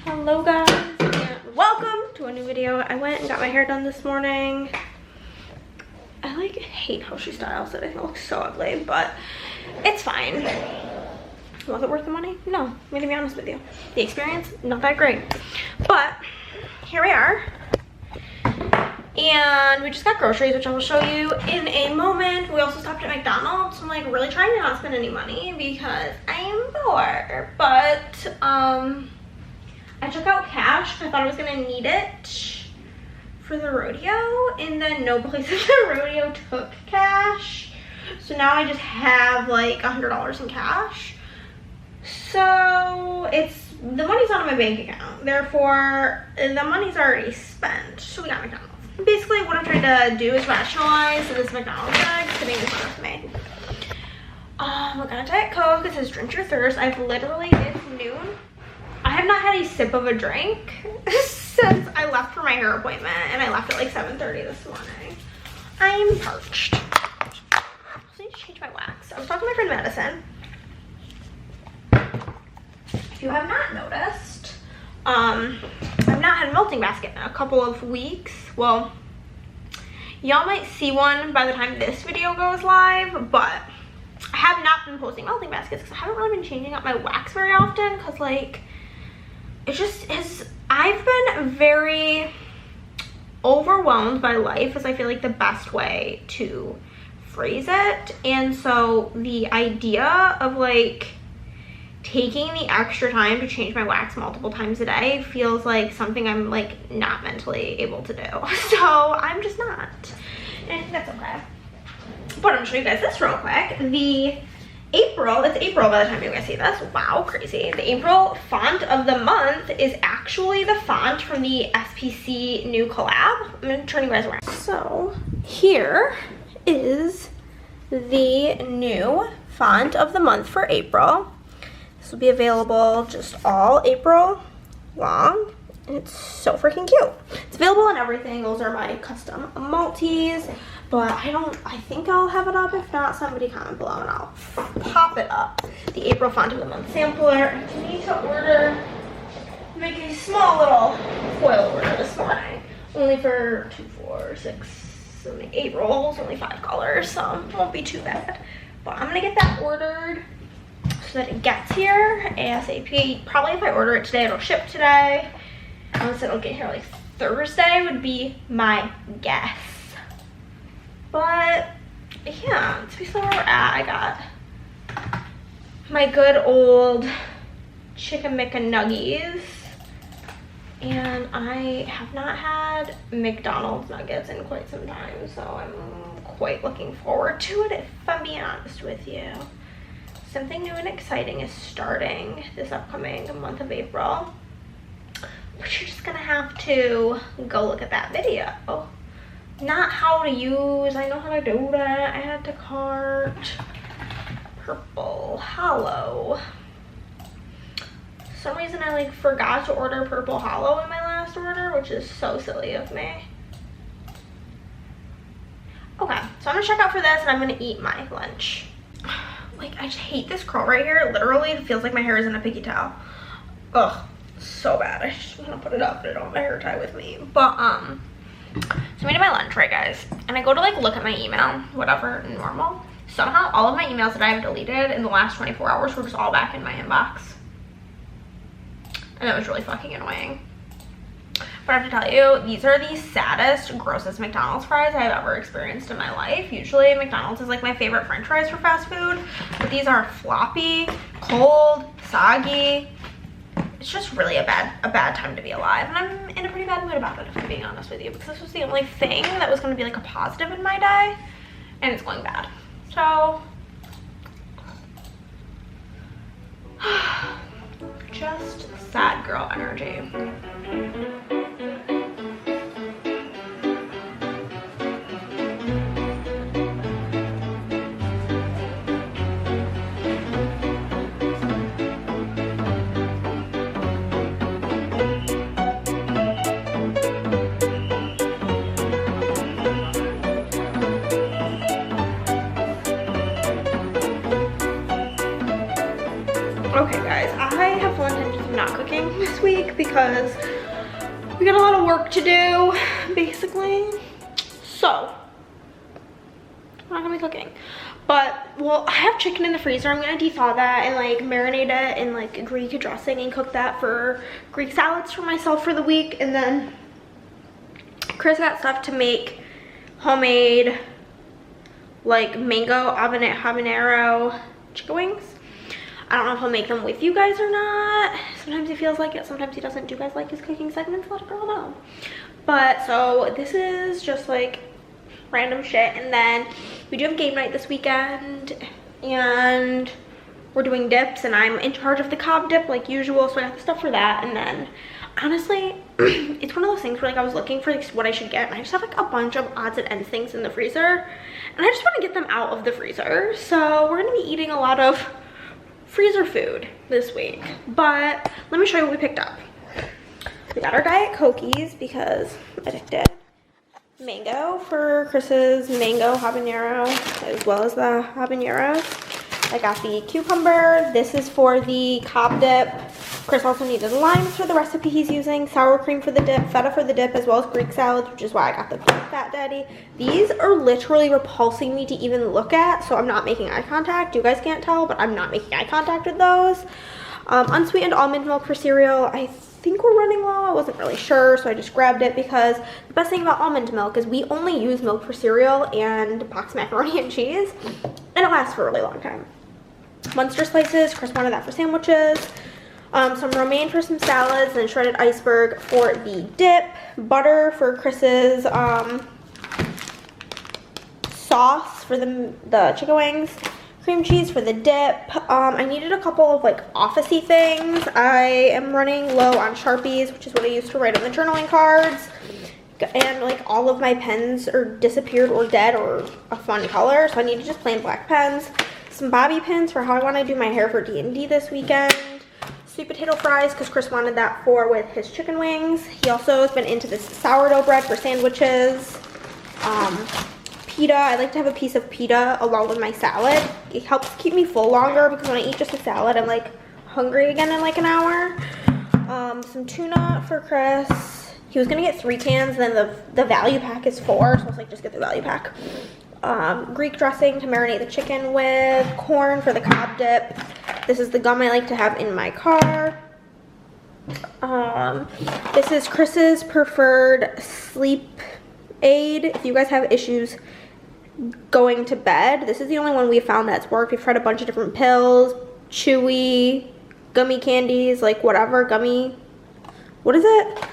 Hello guys, and welcome to a new video. I went and got my hair done this morning. I like hate how she styles it. I think it looks so ugly, but it's fine. Was it worth the money? No, I'm gonna be honest with you. The experience, not that great. But here we are. And we just got groceries, which I will show you in a moment. We also stopped at McDonald's. I'm like really trying to not spend any money because I am poor. But I took out cash. I thought I was gonna need it for the rodeo, and then no place at the rodeo took cash. So now I just have like $100 in cash. So the money's not in my bank account. Therefore, the money's already spent. So we got McDonald's. Basically, what I'm trying to do is rationalize this McDonald's bag sitting in front of me. I got a Diet Coke. It says drink your thirst. I've literally, it's noon. I have not had a sip of a drink since I left for my hair appointment, and I left at like 7:30 this morning. I am parched. I also need to change my wax. I was talking to my friend Madison. If you have not noticed, I've not had a melting basket in a couple of weeks. Well, y'all might see one by the time this video goes live, but I have not been posting melting baskets because I haven't really been changing up my wax very often because like it just is. I've been very overwhelmed by life, as I feel like the best way to phrase it. And so the idea of like taking the extra time to change my wax multiple times a day feels like something I'm like not mentally able to do. So I'm just not, and I think that's okay. But I'm gonna show you guys this real quick. It's April by the time you guys see this. Wow, crazy. The April font of the month is actually the font from the SPC new collab. I'm gonna turn you guys around. So here is the new font of the month for April. This will be available just all April long. And it's so freaking cute. It's available on everything. Those are my custom multis. But I think I'll have it up. If not, somebody comment below and I'll pop it up. The April font of the month sampler. I need to make a small little foil order this morning. Only for 2, 4, 6, 8 rolls, only 5 colors, so it won't be too bad. But I'm gonna get that ordered so that it gets here ASAP. Probably if I order it today, it'll ship today. Unless it'll get here like Thursday would be my guess. But yeah, that's basically where we're at. I got my good old chicken McNuggies, and I have not had McDonald's nuggets in quite some time, so I'm quite looking forward to it, if I'm being honest with you. Something new and exciting is starting this upcoming month of April, but you're just gonna have to go look at that video. Not how to use, I know how to do that. I had to cart Purple Hollow. For some reason I like forgot to order Purple Hollow in my last order, which is so silly of me. Okay, so I'm gonna check out for this and I'm gonna eat my lunch. Like, I just hate this curl right here. Literally, it feels like my hair is in a pigtail. Ugh, so bad. I just want to put it up, but I don't have my hair tie with me. But, so I'm eating my lunch, right, guys? And I go to, like, look at my email, whatever, normal. Somehow, all of my emails that I have deleted in the last 24 hours were just all back in my inbox. And that was really fucking annoying. But I have to tell you, these are the saddest, grossest McDonald's fries I've ever experienced in my life. Usually McDonald's is like my favorite french fries for fast food, but these are floppy, cold, soggy. It's just really a bad time to be alive, and I'm in a pretty bad mood about it, if I'm being honest with you, because this was the only thing that was going to be like a positive in my day, and it's going bad. So just sad girl energy. Okay guys, I have full intentions of not cooking this week because we got a lot of work to do, basically. So, we're not gonna be cooking. But, well, I have chicken in the freezer. I'm gonna defraud that and like marinate it in like Greek dressing and cook that for Greek salads for myself for the week. And then Chris got stuff to make homemade like mango habanero chicken wings. I don't know if he'll make them with you guys or not. Sometimes he feels like it, sometimes he doesn't. Do you guys like his cooking segments? Let a girl know. But so this is just like random shit. And then we do have game night this weekend and we're doing dips and I'm in charge of the Cobb dip like usual, so I got the stuff for that. And then honestly it's one of those things where like I was looking for like what I should get and I just have like a bunch of odds and ends things in the freezer and I just want to get them out of the freezer. So we're gonna be eating a lot of freezer food this week. But let me show you what we picked up. We got our Diet Cokies because addicted. Mango for Chris's mango habanero as well as the habaneros. I got the cucumber. This is for the Cobb dip. Chris also needed limes for the recipe he's using, sour cream for the dip, feta for the dip, as well as Greek salads, which is why I got the pink Fat Daddy. These are literally repulsing me to even look at, so I'm not making eye contact. You guys can't tell, but I'm not making eye contact with those. Unsweetened almond milk for cereal. I think we're running low. I wasn't really sure, so I just grabbed it because the best thing about almond milk is we only use milk for cereal and boxed macaroni and cheese, and it lasts for a really long time. Munster slices. Chris wanted that for sandwiches. Some romaine for some salads, and shredded iceberg for the dip. Butter for Chris's sauce for the chicken wings. Cream cheese for the dip. I needed a couple of like office-y things. I am running low on Sharpies, which is what I used to write on the journaling cards. And like all of my pens are disappeared or dead or a fun color, so I need just plain black pens. Some bobby pins for how I want to do my hair for D&D this weekend. Sweet potato fries because Chris wanted that for with his chicken wings. He also has been into this sourdough bread for sandwiches. Pita. I like to have a piece of pita along with my salad. It helps keep me full longer because when I eat just a salad, I'm like hungry again in like an hour. Some tuna for Chris. He was gonna get 3 cans, and then the value pack is 4, so I was like, just get the value pack. Greek dressing to marinate the chicken with, corn for the Cobb dip. This is the gum I like to have in my car. This is Chris's preferred sleep aid. If you guys have issues going to bed, this is the only one we found that's worked. We've tried a bunch of different pills, chewy, gummy candies, like whatever, gummy, what is it?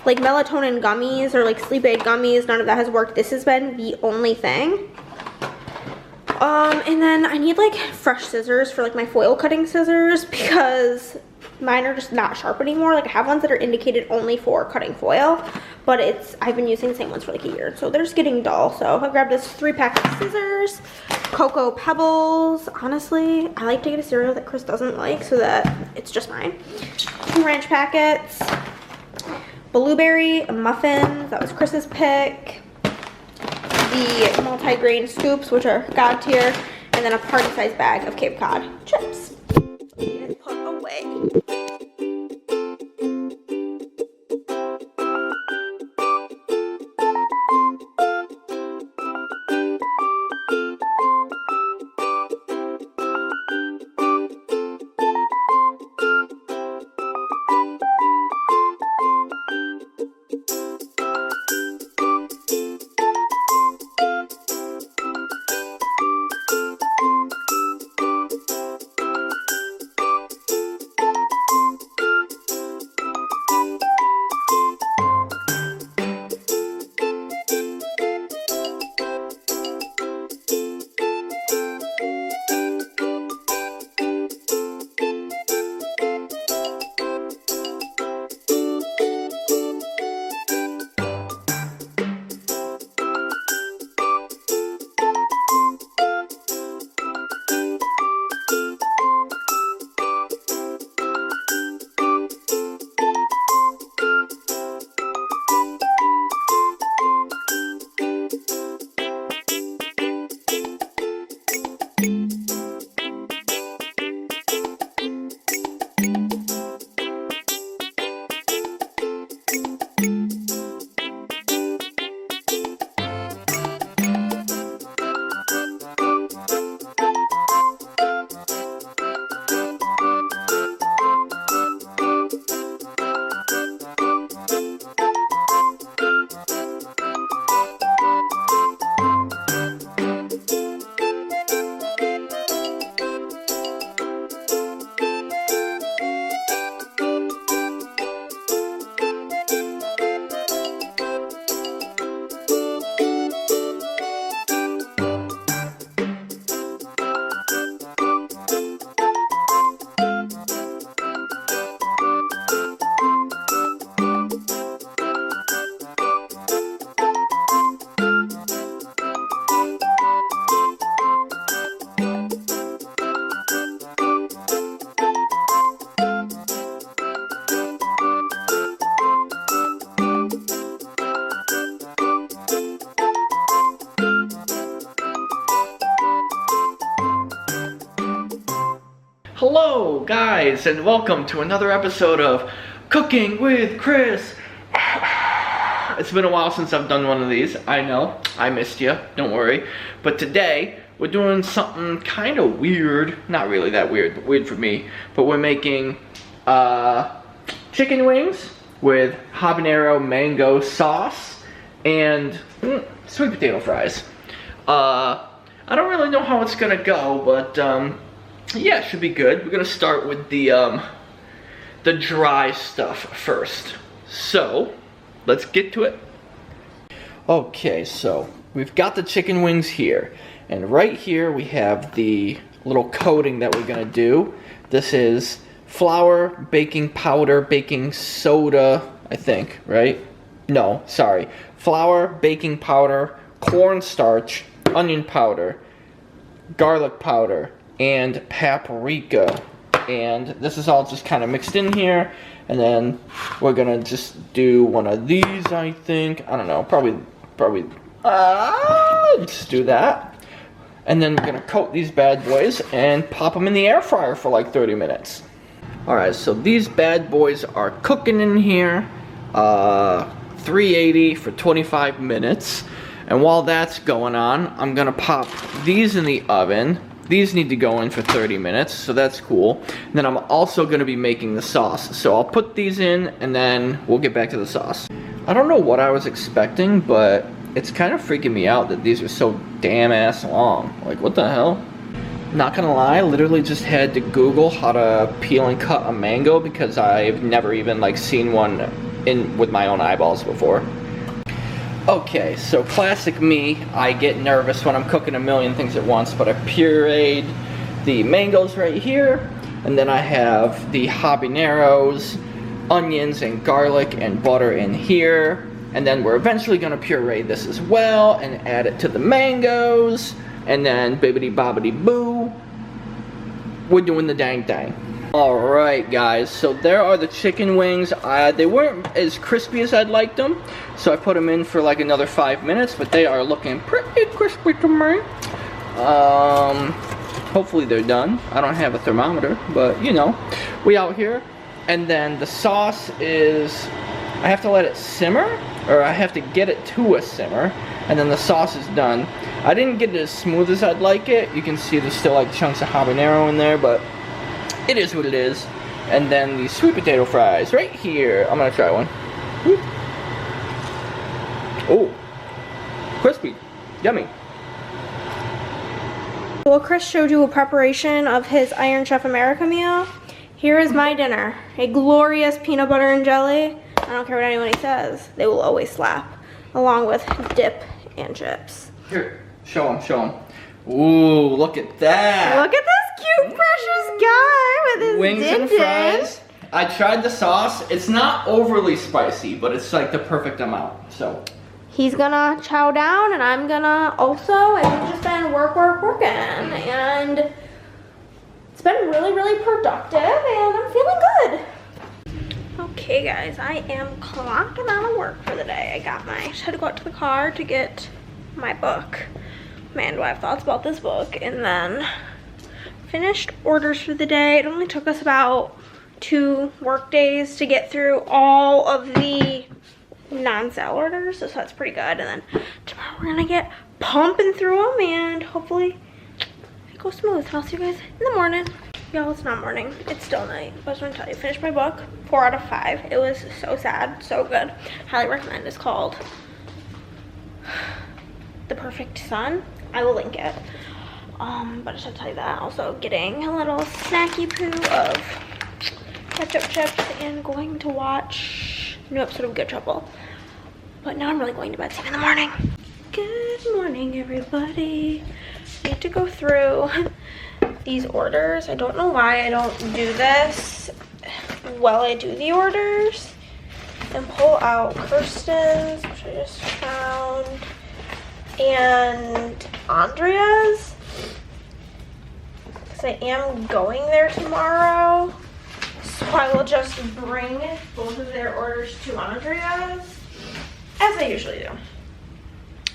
Like melatonin gummies or like sleep aid gummies. None of that has worked. This has been the only thing. And then I need like fresh scissors for like my foil cutting scissors because mine are just not sharp anymore. Like I have ones that are indicated only for cutting foil, but I've been using the same ones for like a year, so they're just getting dull. So I grabbed this 3-pack of scissors, Cocoa Pebbles. Honestly, I like to get a cereal that Chris doesn't like so that it's just mine. 2 ranch packets, blueberry muffins, that was Chris's pick. The multi-grain scoops, which are God tier, and then a party-sized bag of Cape Cod chips. And put away. guys, and welcome to another episode of Cooking with Chris. It's been a while since I've done one of these. I know, I missed you, don't worry. But today, we're doing something kind of weird. Not really that weird, but weird for me. But we're making chicken wings with habanero mango sauce and sweet potato fries. I don't really know how it's gonna go, but yeah, it should be good. We're gonna start with the dry stuff first. So, let's get to it. Okay, so we've got the chicken wings here. And right here we have the little coating that we're gonna do. This is flour, baking powder, baking soda, I think, right? No, sorry. Flour, baking powder, cornstarch, onion powder, garlic powder, and paprika. And this is all just kind of mixed in here. And then we're gonna just do one of these, I think. I don't know, probably just do that. And then we're gonna coat these bad boys and pop them in the air fryer for like 30 minutes. Alright, so these bad boys are cooking in here, 380 for 25 minutes. And while that's going on, I'm gonna pop these in the oven. These need to go in for 30 minutes, so that's cool. And then I'm also gonna be making the sauce. So I'll put these in and then we'll get back to the sauce. I don't know what I was expecting, but it's kind of freaking me out that these are so damn ass long. Like, what the hell? Not gonna lie, I literally just had to Google how to peel and cut a mango because I've never even like seen one with my own eyeballs before. Okay, so classic me, I get nervous when I'm cooking a million things at once, but I pureed the mangoes right here, and then I have the habaneros, onions and garlic and butter in here, and then we're eventually gonna puree this as well and add it to the mangoes, and then bibbidi bobbidi boo, we're doing the dang thing. Alright guys, so there are the chicken wings. They weren't as crispy as I'd like them, so I put them in for like another 5 minutes, but they are looking pretty crispy to me. Hopefully they're done. I don't have a thermometer, but you know, we out here. And then the sauce is, I have to let it simmer, or I have to get it to a simmer, and then the sauce is done. I didn't get it as smooth as I'd like it. You can see there's still like chunks of habanero in there, but it is what it is. And then the sweet potato fries right here. I'm gonna try one. Oh, crispy, yummy. Well, Chris showed you a preparation of his Iron Chef America meal. Here is my dinner. A glorious peanut butter and jelly. I don't care what anybody says. They will always slap. Along with dip and chips. Here, show them. Ooh, look at that. Look at this cute, precious guy with his wings and fries. I tried the sauce. It's not overly spicy, but it's like the perfect amount. So he's gonna chow down, and I'm gonna also. And we've just been working, and it's been really, really productive, and I'm feeling good. Okay, guys, I am clocking out of work for the day. I just had to go out to the car to get my book. Man, do I have thoughts about this book. And then finished orders for the day. It only took us about 2 work days to get through all of the non-sale orders, so that's pretty good. And then tomorrow we're gonna get pumping through them, and hopefully it goes smooth. I'll see you guys in the morning. Y'all, it's not morning, it's still night. But I just want to tell you, finished my book, 4 out of 5. It was so sad, so good. Highly recommend. It's called The Perfect Son. I will link it. But I just have to tell you that. Also getting a little snacky poo of ketchup chips and going to watch a new episode of Good Trouble. But now I'm really going to bed. See you in the morning. Good morning, everybody. I need to go through these orders. I don't know why I don't do this while I do the orders. And pull out Kirsten's, which I just found, and Andrea's, because I am going there tomorrow, so I will just bring both of their orders to Andrea's, as I usually do.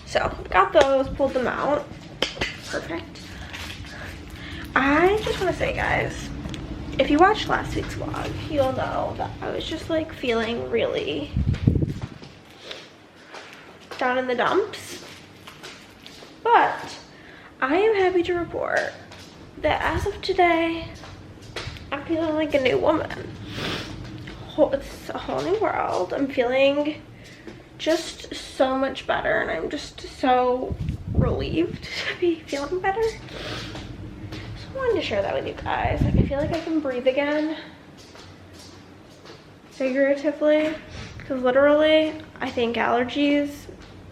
So, got those, pulled them out. Perfect. I just want to say, guys, if you watched last week's vlog, you'll know that I was just like feeling really down in the dumps. But I am happy to report that as of today, I'm feeling like a new woman. It's a whole new world. I'm feeling just so much better, and I'm just so relieved to be feeling better. So I wanted to share that with you guys. Like, I feel like I can breathe again, figuratively, because literally I think allergies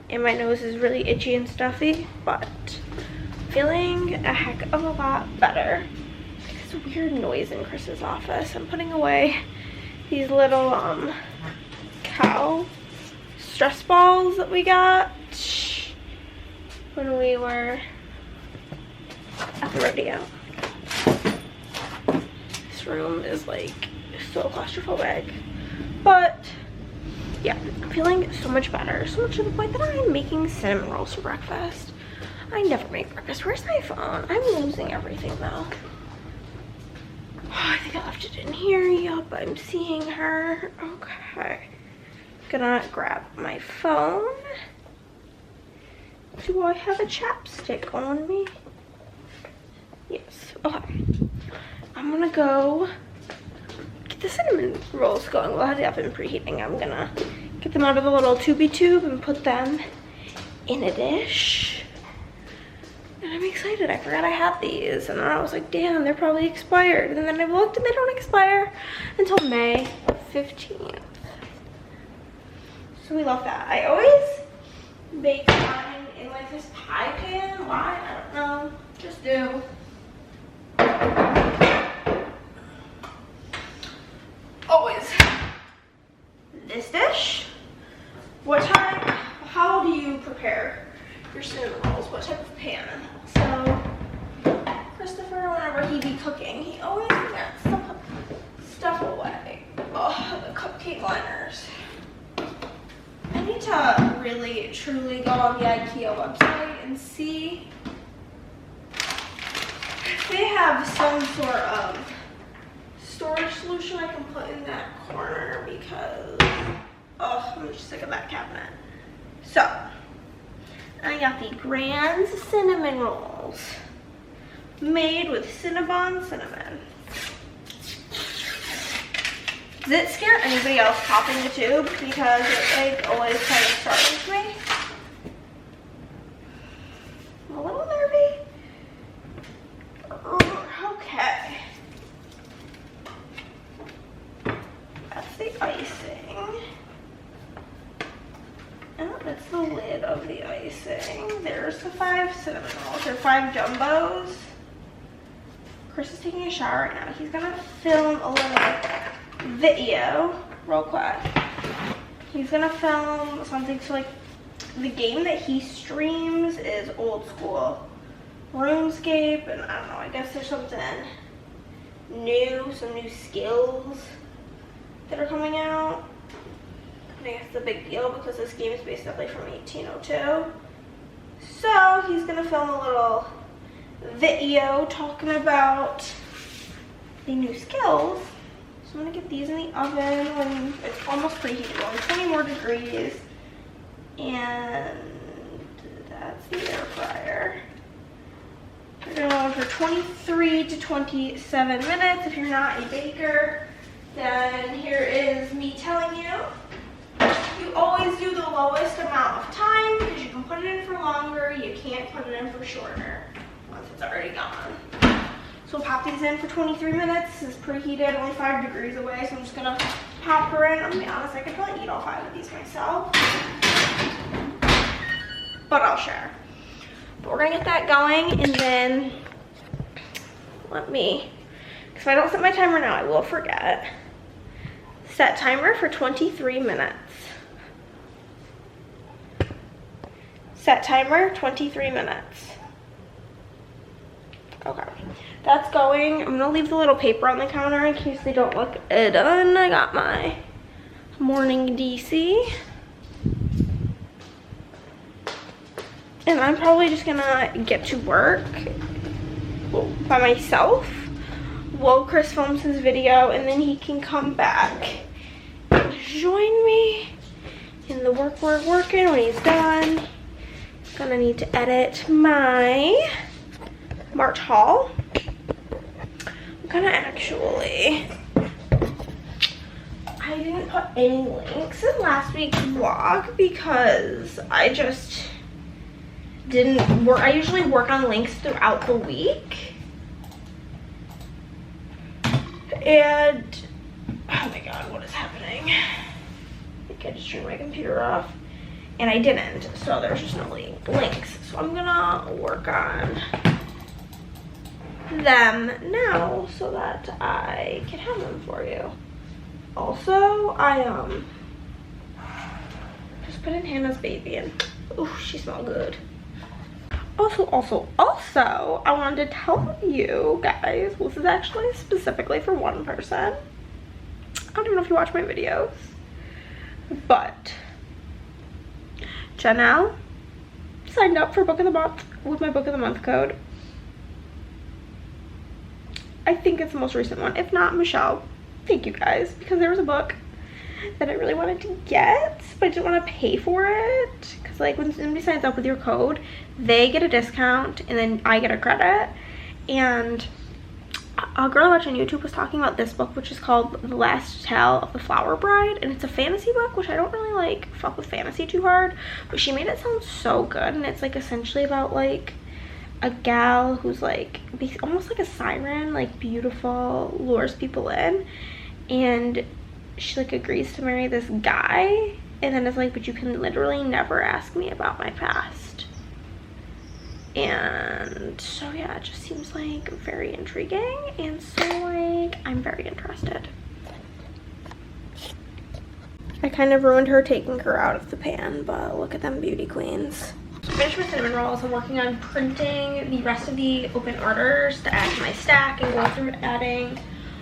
and my nose is really itchy and stuffy, but feeling a heck of a lot better. There's a weird noise in Chris's office. I'm putting away these little cow stress balls that we got when we were at the rodeo. This room is like so claustrophobic, but yeah, I'm feeling so much better, so much to the point that I'm making cinnamon rolls for breakfast. I never make breakfast. Where's my phone? I'm losing everything though. Oh, I think I left it in here. Yup, I'm seeing her. Okay. Gonna grab my phone. Do I have a chapstick on me? Yes. Okay. I'm gonna go get the cinnamon rolls going. We'll have the oven preheating. I'm gonna get them out of the little tubey tube and put them in a dish. And I'm excited. I forgot I had these, and then I was like, damn, they're probably expired. And then I looked and they don't expire until May 15th. So we love that. I always bake mine in like this pie pan. Why? I don't know. Just do. Always. This dish. What type? How do you prepare your cinnamon rolls? What type of pan? So Christopher, whenever he be cooking, he always gets stuff away. Oh, the cupcake liners. I need to really truly go on the IKEA website and see if they have some sort of storage solution I can put in that corner, because oh, I'm just sick of that cabinet. So I got the Grand cinnamon rolls made with Cinnabon cinnamon. Does it scare anybody else popping the tube? Because it like always kind of startles me. I'm a little nervy. Okay. That's the icing. Oh, that's the lid of the icing. There's the 5 cinnamon rolls, or 5 jumbos. Chris is taking a shower right now. He's gonna film a little video real quick. He's gonna film something. So like, the game that he streams is old school RuneScape, and I don't know, I guess there's something new, some new skills that are coming out. I think it's a big deal because this game is basically from 1802. So he's gonna film a little video talking about the new skills. So I'm gonna get these in the oven when it's almost preheated, only 20 more degrees. And that's the air fryer. We're gonna go for 23 to 27 minutes. If you're not a baker, then here is me telling you. You always do the lowest amount of time, because you can put it in for longer, you can't put it in for shorter once it's already gone. So we'll pop these in for 23 minutes. This is preheated, only 5 degrees away, so I'm just gonna pop her in. I'm gonna be honest, I could probably eat all 5 of these myself, but I'll share. But we're gonna get that going, and then because if I don't set my timer now, I will forget. Set timer for 23 minutes. Set timer, 23 minutes. Okay, that's going. I'm gonna leave the little paper on the counter in case they don't look done. I got my morning DC. And I'm probably just gonna get to work by myself while Chris films his video, and then he can come back and join me in the work we're working when he's done. Gonna need to edit my March haul. I'm gonna actually, I didn't put any links in last week's vlog because I just didn't work. I usually work on links throughout the week. And, oh my god, what is happening? I think I just turned my computer off. And I didn't, so there's just no links. So I'm gonna work on them now so that I can have them for you. Also, I just put in Hannah's baby and ooh, she smells good. Also, I wanted to tell you guys, this is actually specifically for one person. I don't even know if you watch my videos, but Janelle signed up for Book of the Month with my Book of the Month code. I think it's the most recent one. If not, Michelle, thank you guys, because there was a book that I really wanted to get, but I didn't want to pay for it. Because like when somebody signs up with your code, they get a discount and then I get a credit. And a girl I watched on YouTube was talking about this book, which is called The Last Tale of the Flower Bride, and it's a fantasy book, which I don't really like fuck with fantasy too hard, but she made it sound so good. And it's like essentially about like a gal who's like almost like a siren, like beautiful, lures people in, and she like agrees to marry this guy, and then it's like, but you can literally never ask me about my past. And so yeah, it just seems like very intriguing, and so like I'm very interested. I kind of ruined her taking her out of the pan, but look at them beauty queens. Finished my cinnamon rolls. I'm working on printing the rest of the open orders to add to my stack and go through adding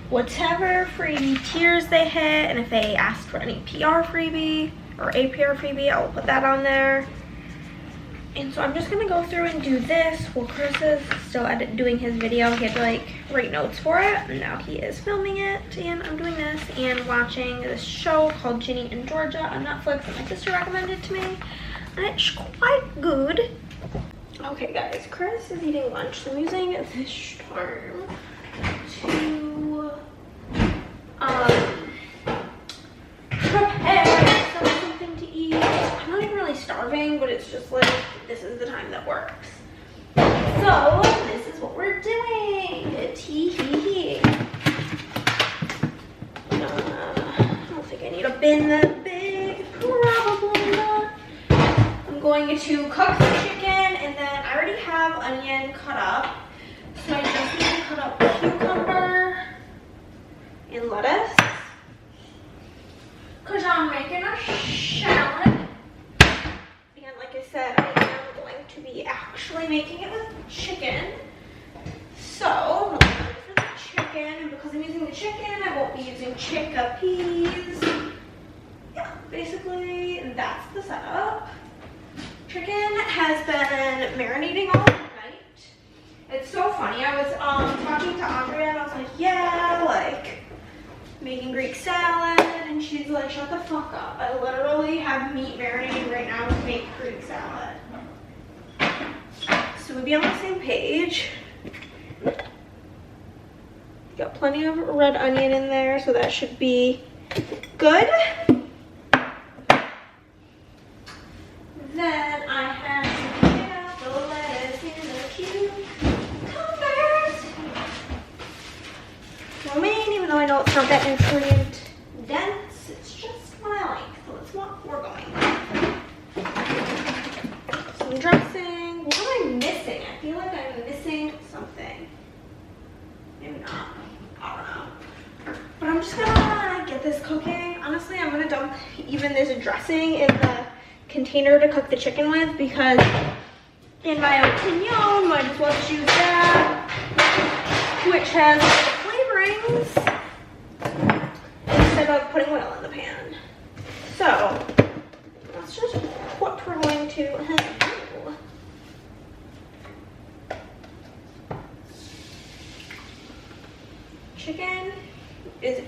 whatever freebie tiers they hit, and if they ask for any PR freebie or a PR freebie, I'll put that on there. And so I'm just gonna go through and do this while Chris is still doing his video. He had to like write notes for it, and now he is filming it, and I'm doing this and watching this show called Ginny and Georgia on Netflix that my sister recommended to me. And it's quite good. Okay guys, Chris is eating lunch, so I'm using this time to prepare something to eat. I'm not even really starving, but it's just like, this is the time that works. So, this is what we're doing. Tee-hee-hee. I don't think I need a bin that big. Probably not. I'm going to cook the chicken, and then I already have onion cut up. So I just need to cut up cucumber and lettuce, because I'm making a salad. And like I said, I am going to be actually making it with chicken. So I'm looking for the chicken, and because I'm using the chicken, I won't be using chickpeas. Yeah, basically that's the setup. Chicken has been marinating all night. It's so funny. I was talking to Andrea, and I was like, yeah, like making Greek salad, and she's like, shut the fuck up. I literally have meat marinating right now to make Greek salad. So we'll be on the same page. Got plenty of red onion in there, so that should be good. Then I have the lettuce and the cucumbers. Romaine, even though I know it's not that nutrient dense, it's just what I like, so it's what we're going with. Some dressing. What am I missing? I feel like I'm missing something. Maybe not. I don't know. But I'm just gonna get this cooking. Honestly, I'm gonna dump even this dressing in the container to cook the chicken with, because in my opinion, might as well just use that, which has flavorings, instead of putting oil in the pan. So that's just what we're going to do.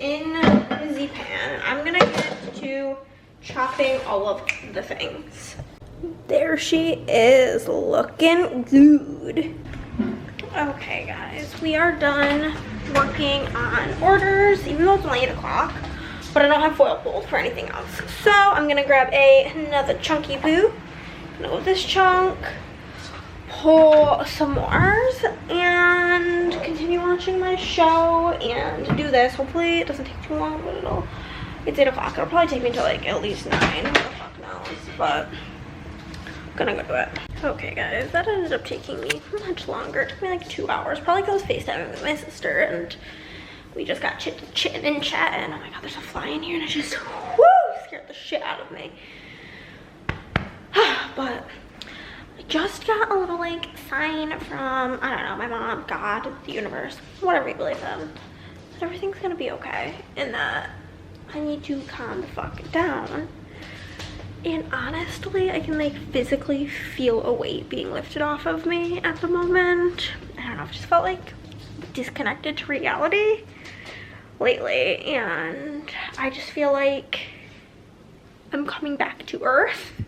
in the Z-pan, and I'm gonna get to chopping all of the things. There she is, looking good. Okay guys, we are done working on orders, even though it's only 8 o'clock, but I don't have foil pulled for anything else. So I'm gonna grab another chunky poo, gonna go with this chunk, pull some more, and continue watching my show and do this. Hopefully it doesn't take too long, but it's 8 o'clock. It'll probably take me until like at least 9, who the fuck knows, but I'm gonna go do it. Okay guys, that ended up taking me much longer. It took me like 2 hours, probably because I was FaceTiming with my sister and we just got chitting and chatting. Oh my god, there's a fly in here and it just scared the shit out of me. But I just got a little like sign from, I don't know, my mom, God, the universe, whatever you believe in, that everything's gonna be okay and that I need to calm the fuck down. And honestly, I can like physically feel a weight being lifted off of me at the moment. I don't know, I've just felt like disconnected to reality lately, and I just feel like I'm coming back to earth, and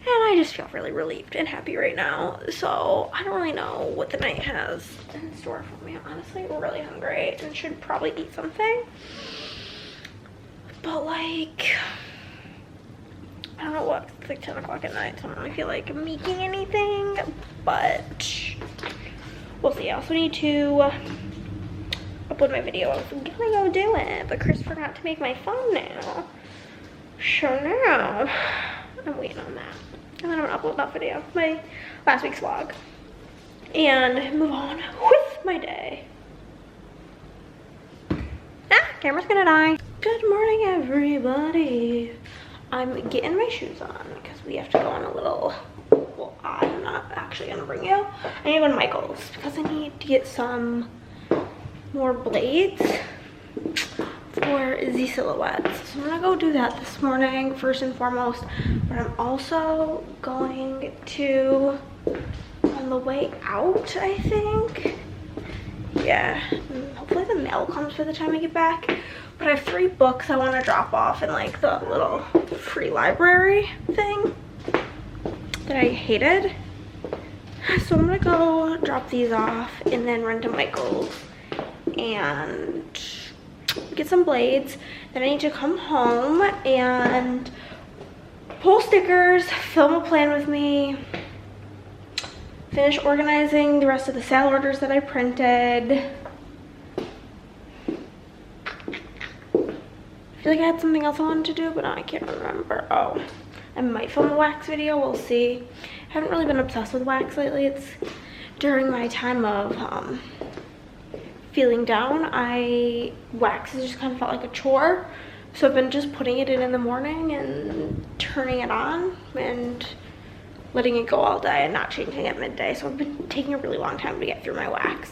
I just feel really relieved and happy right now. So I don't really know what the night has in store for me. I'm honestly really hungry and should probably eat something, but like I don't know what, it's like 10 o'clock at night, so I don't really feel like making anything, but we'll see. I also need to upload my video. I was gonna go do it, but Chris forgot to make my thumbnail. So now I'm waiting on that. And then I'm gonna upload that video, my last week's vlog, and move on with my day. Camera's gonna die. Good morning, everybody. I'm getting my shoes on because we have to go on a little, well, I'm not actually gonna bring you. I need to go to Michael's because I need to get some more blades for the silhouettes. So I'm gonna go do that this morning first and foremost, but I'm also going to, on the way out, I think, yeah, hopefully the mail comes by the time I get back. But I have 3 books I want to drop off in like the little free library thing that I hated. So I'm gonna go drop these off and then run to Michael's and get some blades. Then I need to come home and pull stickers, film a plan with me, finish organizing the rest of the sale orders that I printed. I feel like I had something else I wanted to do, but I can't remember. Oh, I might film a wax video, we'll see. I haven't really been obsessed with wax lately. It's during my time of feeling down, wax has just kind of felt like a chore. So I've been just putting it in the morning and turning it on and letting it go all day and not changing it midday. So I've been taking a really long time to get through my wax.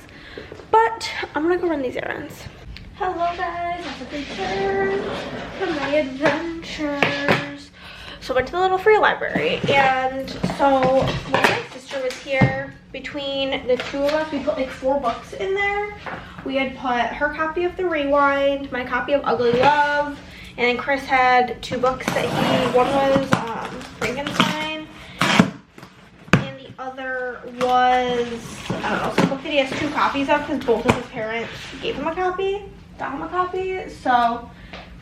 But I'm gonna go run these errands. Hello guys, I'm a return from my adventures. So I went to the little free library, and so when my sister was here, between the 2 of us, we put like 4 books in there. We had put her copy of The Rewind, my copy of Ugly Love, and then Chris had 2 books that one was Frankenstein, and the other was, I don't know, some book that he has 2 copies of because both of his parents gave him a copy. Got him a copy, so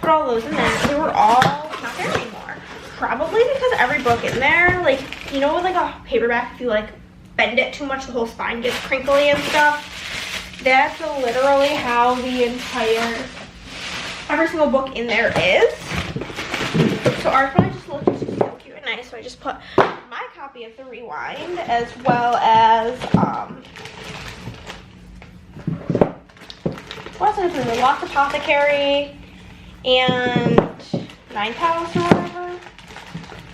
put all those in there. They were all not there anymore. Probably because every book in there, like, you know, with like a paperback, if you like bend it too much, the whole spine gets crinkly and stuff. That's literally how the every single book in there is. So ours probably just looked so cute and nice. So I just put my copy of The Rewind as well as what's it? The Lost Apothecary and 9 Palace or whatever.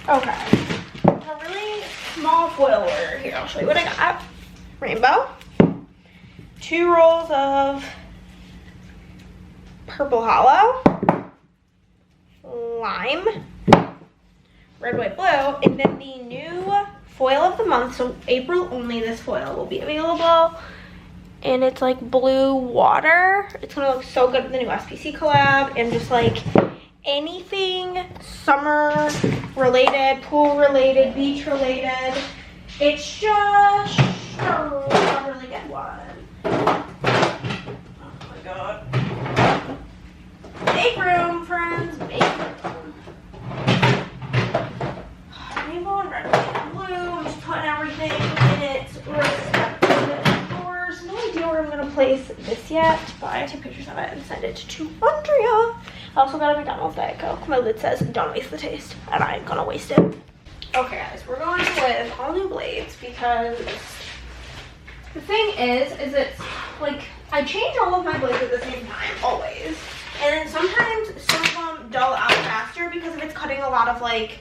Okay. A really small foil order here. I'll show you what I got. Rainbow. 2 rolls of Purple Hollow. Lime. Red, white, blue. And then the new foil of the month. So April only, this foil will be available. and it's like blue water. It's gonna look so good with the new SPC collab, and just like anything summer related, pool related, beach related. It's just a really good one. Oh my god. Make room, friends, make room. Rainbow and red, white, and blue. I'm just putting everything in its respective drawers. No idea where I'm gonna place this yet, but I take pictures of it and send it to Andrea. I also got a McDonald's Diet Coke. My lid says, don't waste the taste, and I ain't gonna waste it. Okay guys, we're going with all new blades because the thing is it's like, I change all of my blades at the same time, always. And then sometimes some of them dull out faster because if it's cutting a lot of like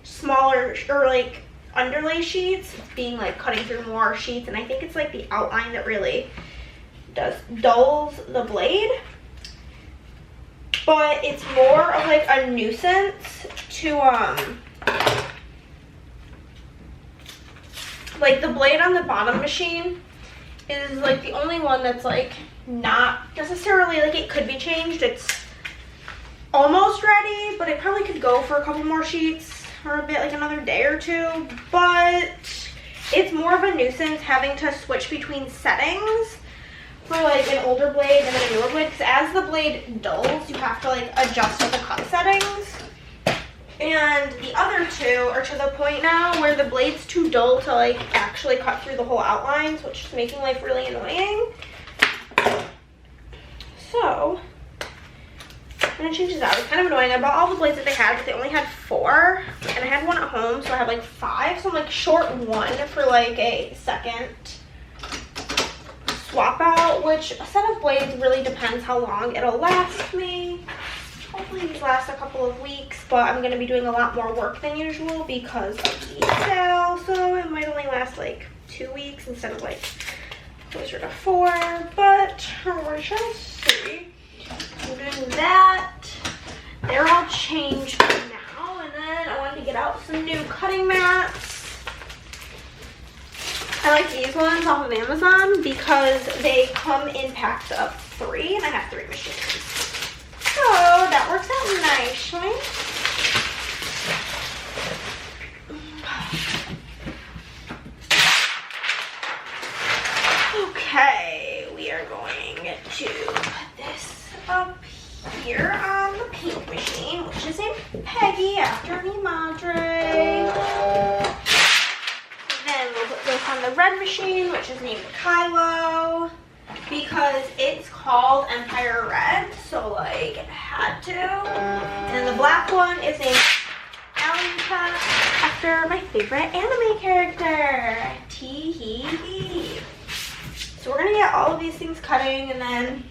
smaller or like underlay sheets, it's being like cutting through more sheets, and I think it's like the outline that really dulls the blade. But it's more of like a nuisance to like the blade on the bottom machine is like the only one that's like not necessarily like it could be changed. It's almost ready, but it probably could go for a couple more sheets or a bit, like another day or two. But it's more of a nuisance having to switch between settings for like an older blade and then a newer blade, because as the blade dulls, you have to like adjust the cut settings. And the other two are to the point now where the blade's too dull to like actually cut through the whole outlines, which is making life really annoying. So I'm gonna change this out. It's kind of annoying. I bought all the blades that they had, but they only had 4, and I had one at home, so I have like 5. So I'm like short 1 for like a second swap out, which a set of blades really depends how long it'll last me. Hopefully these last a couple of weeks, but I'm going to be doing a lot more work than usual because of the sale, so it might only last like 2 weeks instead of like closer to 4, but we shall see. I'm doing that. They're all changed now, and then I wanted to get out some new cutting mats. I like these ones off of Amazon because they come in packs of 3, and I have 3 machines. So that works out nicely. Okay, we are going to put this up here on the pink machine, which is named Peggy after mi madre. Then we'll put this on the red machine, which is named Kylo, because it's called Empire Red, so like it had to. And then the black one is named Alinka, after my favorite anime character, Tee-hee-hee. So we're gonna get all of these things cutting, and then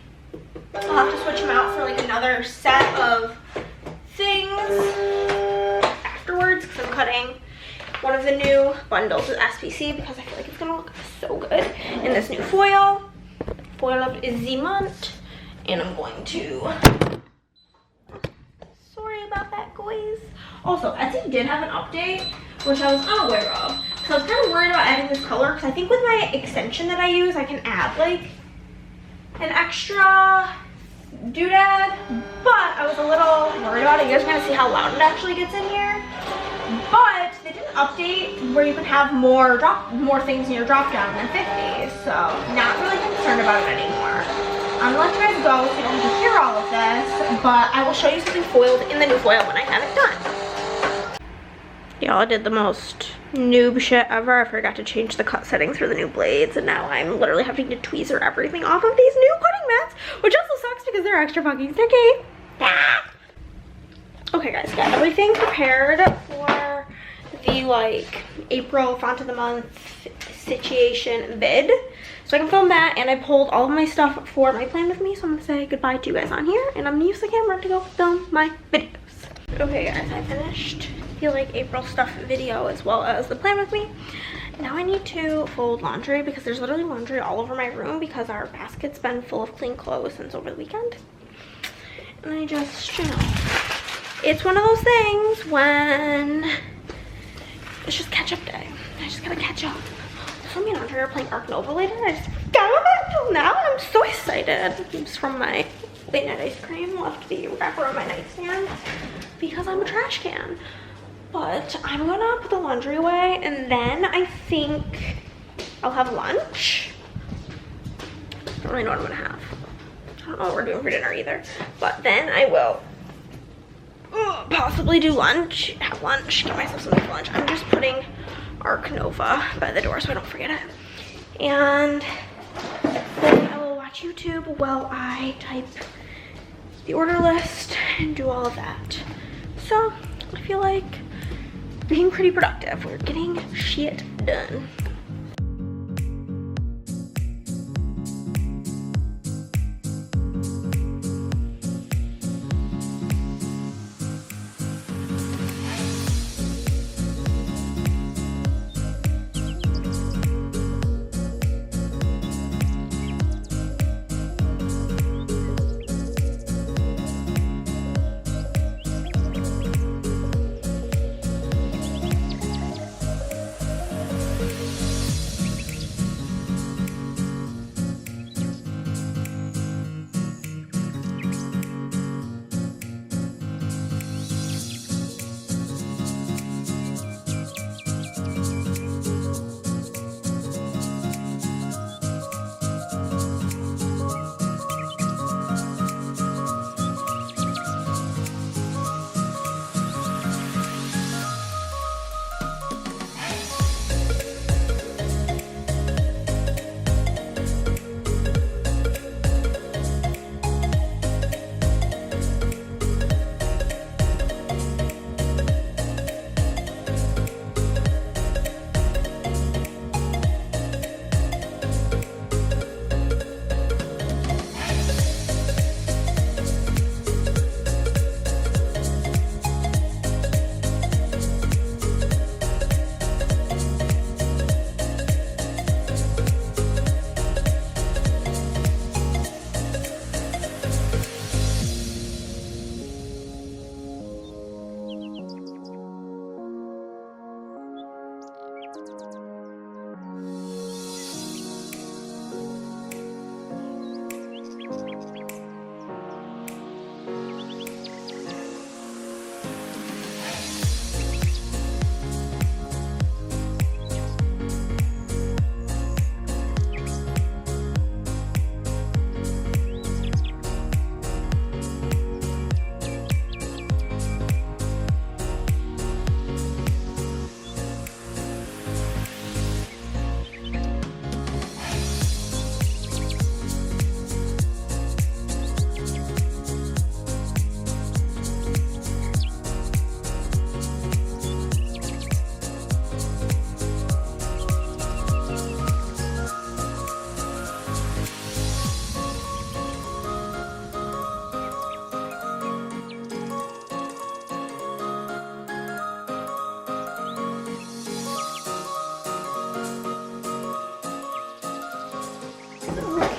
I'll have to switch them out for like another set of things afterwards, because I'm cutting one of the new bundles with SPC because I feel like it's gonna look so good in this new foil of Zimont, and I'm going to, sorry about that guys. Also, Etsy did have an update, which I was unaware of, so I was kind of worried about adding this color, because I think with my extension that I use, I can add like an extra doodad, but I was a little worried about it. You guys are gonna see how loud it actually gets in here. But they did an update where you can have more things in your drop down than 50, so not really concerned about it anymore. I'm gonna let you guys go so you don't have to hear all of this, but I will show you something foiled in the new foil when I have it done. Y'all, I did the most noob shit ever. I forgot to change the cut settings for the new blades, and now I'm literally having to tweezer everything off of these new cutting mats, which also sucks because they're extra fucking sticky. Ah. Okay guys, got everything prepared for the like April font of the month situation vid, so I can film that. And I pulled all of my stuff for my plan with me, so I'm gonna say goodbye to you guys on here, and I'm gonna use the camera to go film my videos. Okay guys, I finished the like April stuff video as well as the plan with me. Now I need to fold laundry because there's literally laundry all over my room because our basket's been full of clean clothes since over the weekend. And I just, you know, it's one of those things when it's just catch up day. I just gotta catch up. So me and Andre are playing Ark Nova later, and I just forgot about it. until now, and I'm so excited. It's from my late night ice cream, left the wrapper on my nightstand because I'm a trash can. But I'm gonna put the laundry away, and then I think I'll have lunch. I don't really know what I'm gonna have. I don't know what we're doing for dinner either. But then I will possibly do lunch, have lunch, get myself something for lunch. I'm just putting Arc Nova by the door so I don't forget it. And then I will watch YouTube while I type the order list and do all of that. So I feel like being pretty productive. We're getting shit done.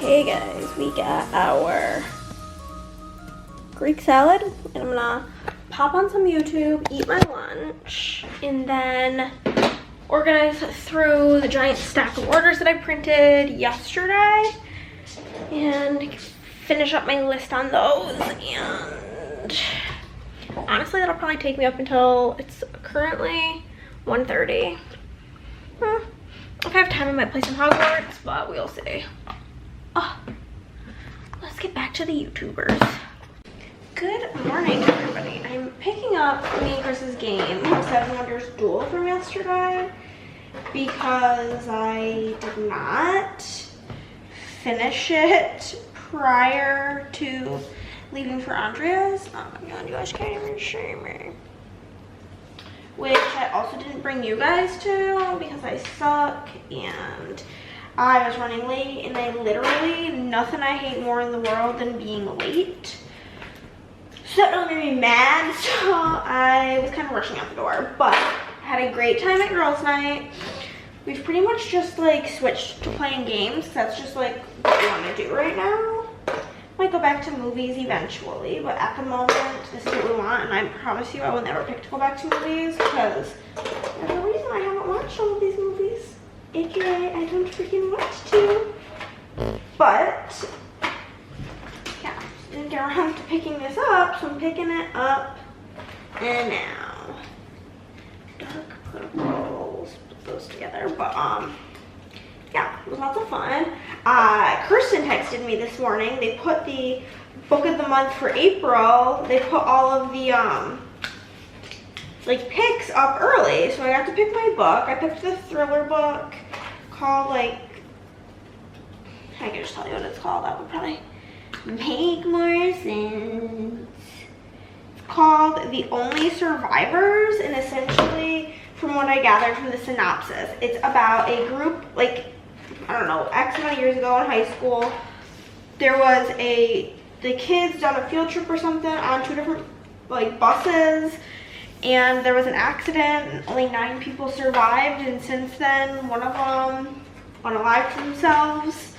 Okay guys, we got our Greek salad, and I'm gonna pop on some YouTube, eat my lunch, and then organize through the giant stack of orders that I printed yesterday and finish up my list on those. And honestly, that'll probably take me up until it's currently 1:30. If I have time, I might play some Hogwarts, but we'll see. Oh, let's get back to the YouTubers. Good morning, everybody. I'm picking up me and Chris's game, 7 Wonders Duel, from yesterday because I did not finish it prior to leaving for Andrea's. Oh my god, you guys can't even see me. Which I also didn't bring you guys to because I suck and I was running late, and I literally, nothing I hate more in the world than being late. So that really made me mad, so I was kind of rushing out the door. But I had a great time at girls' night. We've pretty much just like switched to playing games. That's just like what we want to do right now. Might go back to movies eventually, but at the moment, this is what we want. And I promise you I will never pick to go back to movies because there's a reason I haven't watched all of these movies. AKA, I don't freaking want to. But yeah, didn't get around to picking this up, so I'm picking it up. And now dark purples, put those together. But yeah, it was lots of fun. Kirsten texted me this morning. They put the book of the month for April. They put all of the like picks up early, so I got to pick my book. I picked the thriller book called, like, I can just tell you what it's called. That would probably make more sense. It's called The Only Survivors, and essentially, from what I gathered from the synopsis, it's about a group, like, I don't know, X amount of years ago in high school, there was the kids on a field trip or something on 2 different, like, buses, and there was an accident, and only 9 people survived, and since then, one of them unalived themselves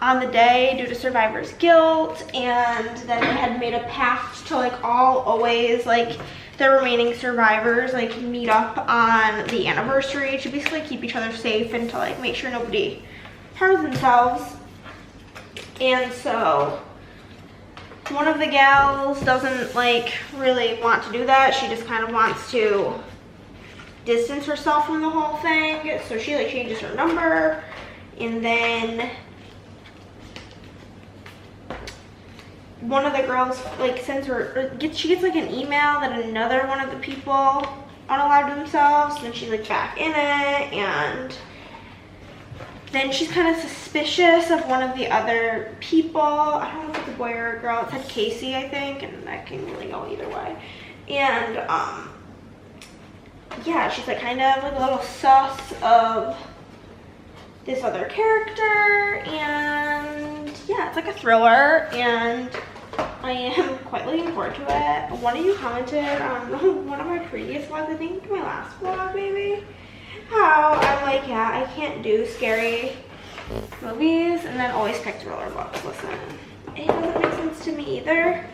on the day due to survivor's guilt, and then they had made a pact to, like, all always, like, the remaining survivors, like, meet up on the anniversary to basically keep each other safe and to, like, make sure nobody harms themselves. And so one of the gals doesn't, like, really want to do that. She just kind of wants to distance herself from the whole thing. So she, like, changes her number, and then one of the girls, like, sends her, she gets, like, an email that another one of the people unalived themselves, and she's, like, back in it, and then she's kind of suspicious of one of the other people. I don't know if it's a boy or a girl. It said Casey, I think, and that can really go either way. And yeah, she's, like, kind of, like, a little sus of this other character, and yeah, it's like a thriller, and I am quite looking forward to it. One of you commented on one of my previous vlogs, I think my last vlog maybe, how I'm like, yeah, I can't do scary movies, and then always pick thriller books. Listen, it doesn't make sense to me either,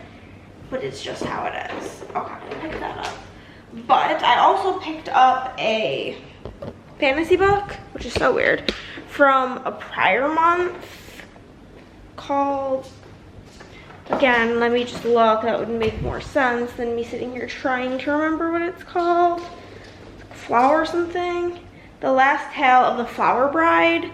but it's just how it is. Okay, I picked that up. But I also picked up a fantasy book, which is so weird, from a prior month called, again, let me just look, that would make more sense than me sitting here trying to remember what it's called. Flower something. The Last Tale of the Flower Bride,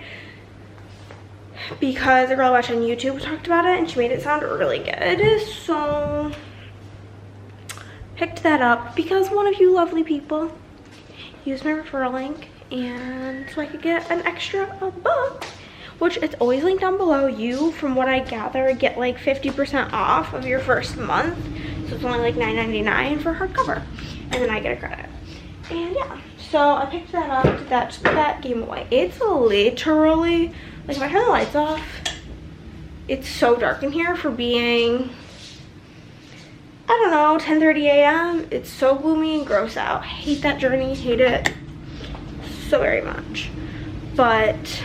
because a girl I watched on YouTube talked about it and she made it sound really good, so picked that up because one of you lovely people used my referral link, and so I could get an extra book, which it's always linked down below. You, from what I gather, get like 50% off of your first month, so it's only like $9.99 for hardcover, and then I get a credit. And yeah, so I picked that up, did that, just put that game away. It's literally, like, if I turn the lights off, it's so dark in here for being, I don't know, 10:30 a.m. It's so gloomy and gross out. I hate that journey, hate it so very much. But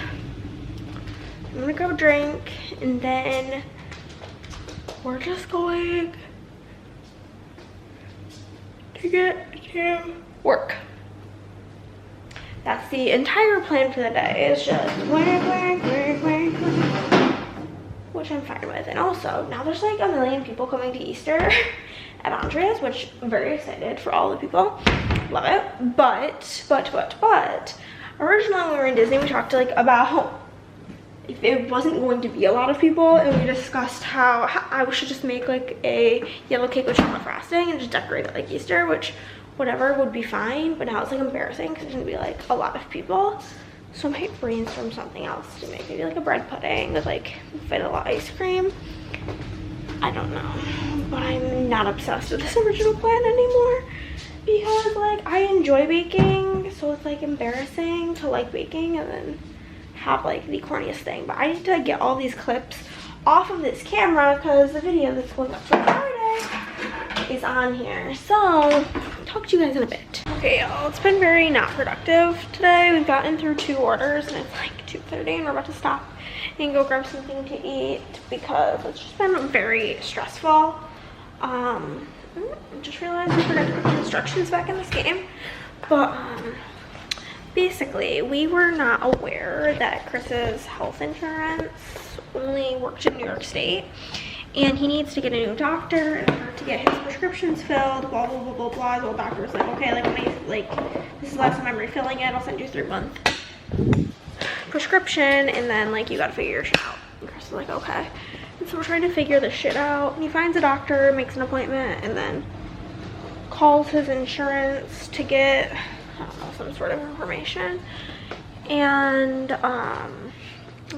I'm gonna go drink, and then we're just going to get to work. That's the entire plan for the day, is just work, which I'm fine with. And also, now there's like a million people coming to Easter at Andrea's, which I'm very excited for all the people. Love it. But originally when we were in Disney, we talked like about if it wasn't going to be a lot of people, and we discussed how I should just make like a yellow cake with chocolate frosting and just decorate it like Easter, which whatever would be fine. But now it's like embarrassing because it's gonna be like a lot of people, so I might brainstorm something else to make, maybe like a bread pudding with like vanilla ice cream. I don't know, but I'm not obsessed with this original plan anymore because like I enjoy baking, so it's like embarrassing to like baking and then have like the corniest thing. But I need to get all these clips off of this camera because the video that's going up for Friday is on here. So talk to you guys in a bit. Okay, y'all, it's been very not productive today. We've gotten through 2 orders and it's like 2:30 and we're about to stop and go grab something to eat because it's just been very stressful. I just realized we forgot to put the instructions back in this game, but basically, we were not aware that Chris's health insurance only worked in New York State. And he needs to get a new doctor in order to get his prescriptions filled, blah, blah, blah, blah, blah. The old doctor was like, okay, this is the last time I'm refilling it. I'll send you a 3-month prescription, and then, like, you gotta figure your shit out. And Chris is like, okay. And so we're trying to figure this shit out. And he finds a doctor, makes an appointment, and then calls his insurance to get, I don't know, some sort of information. And,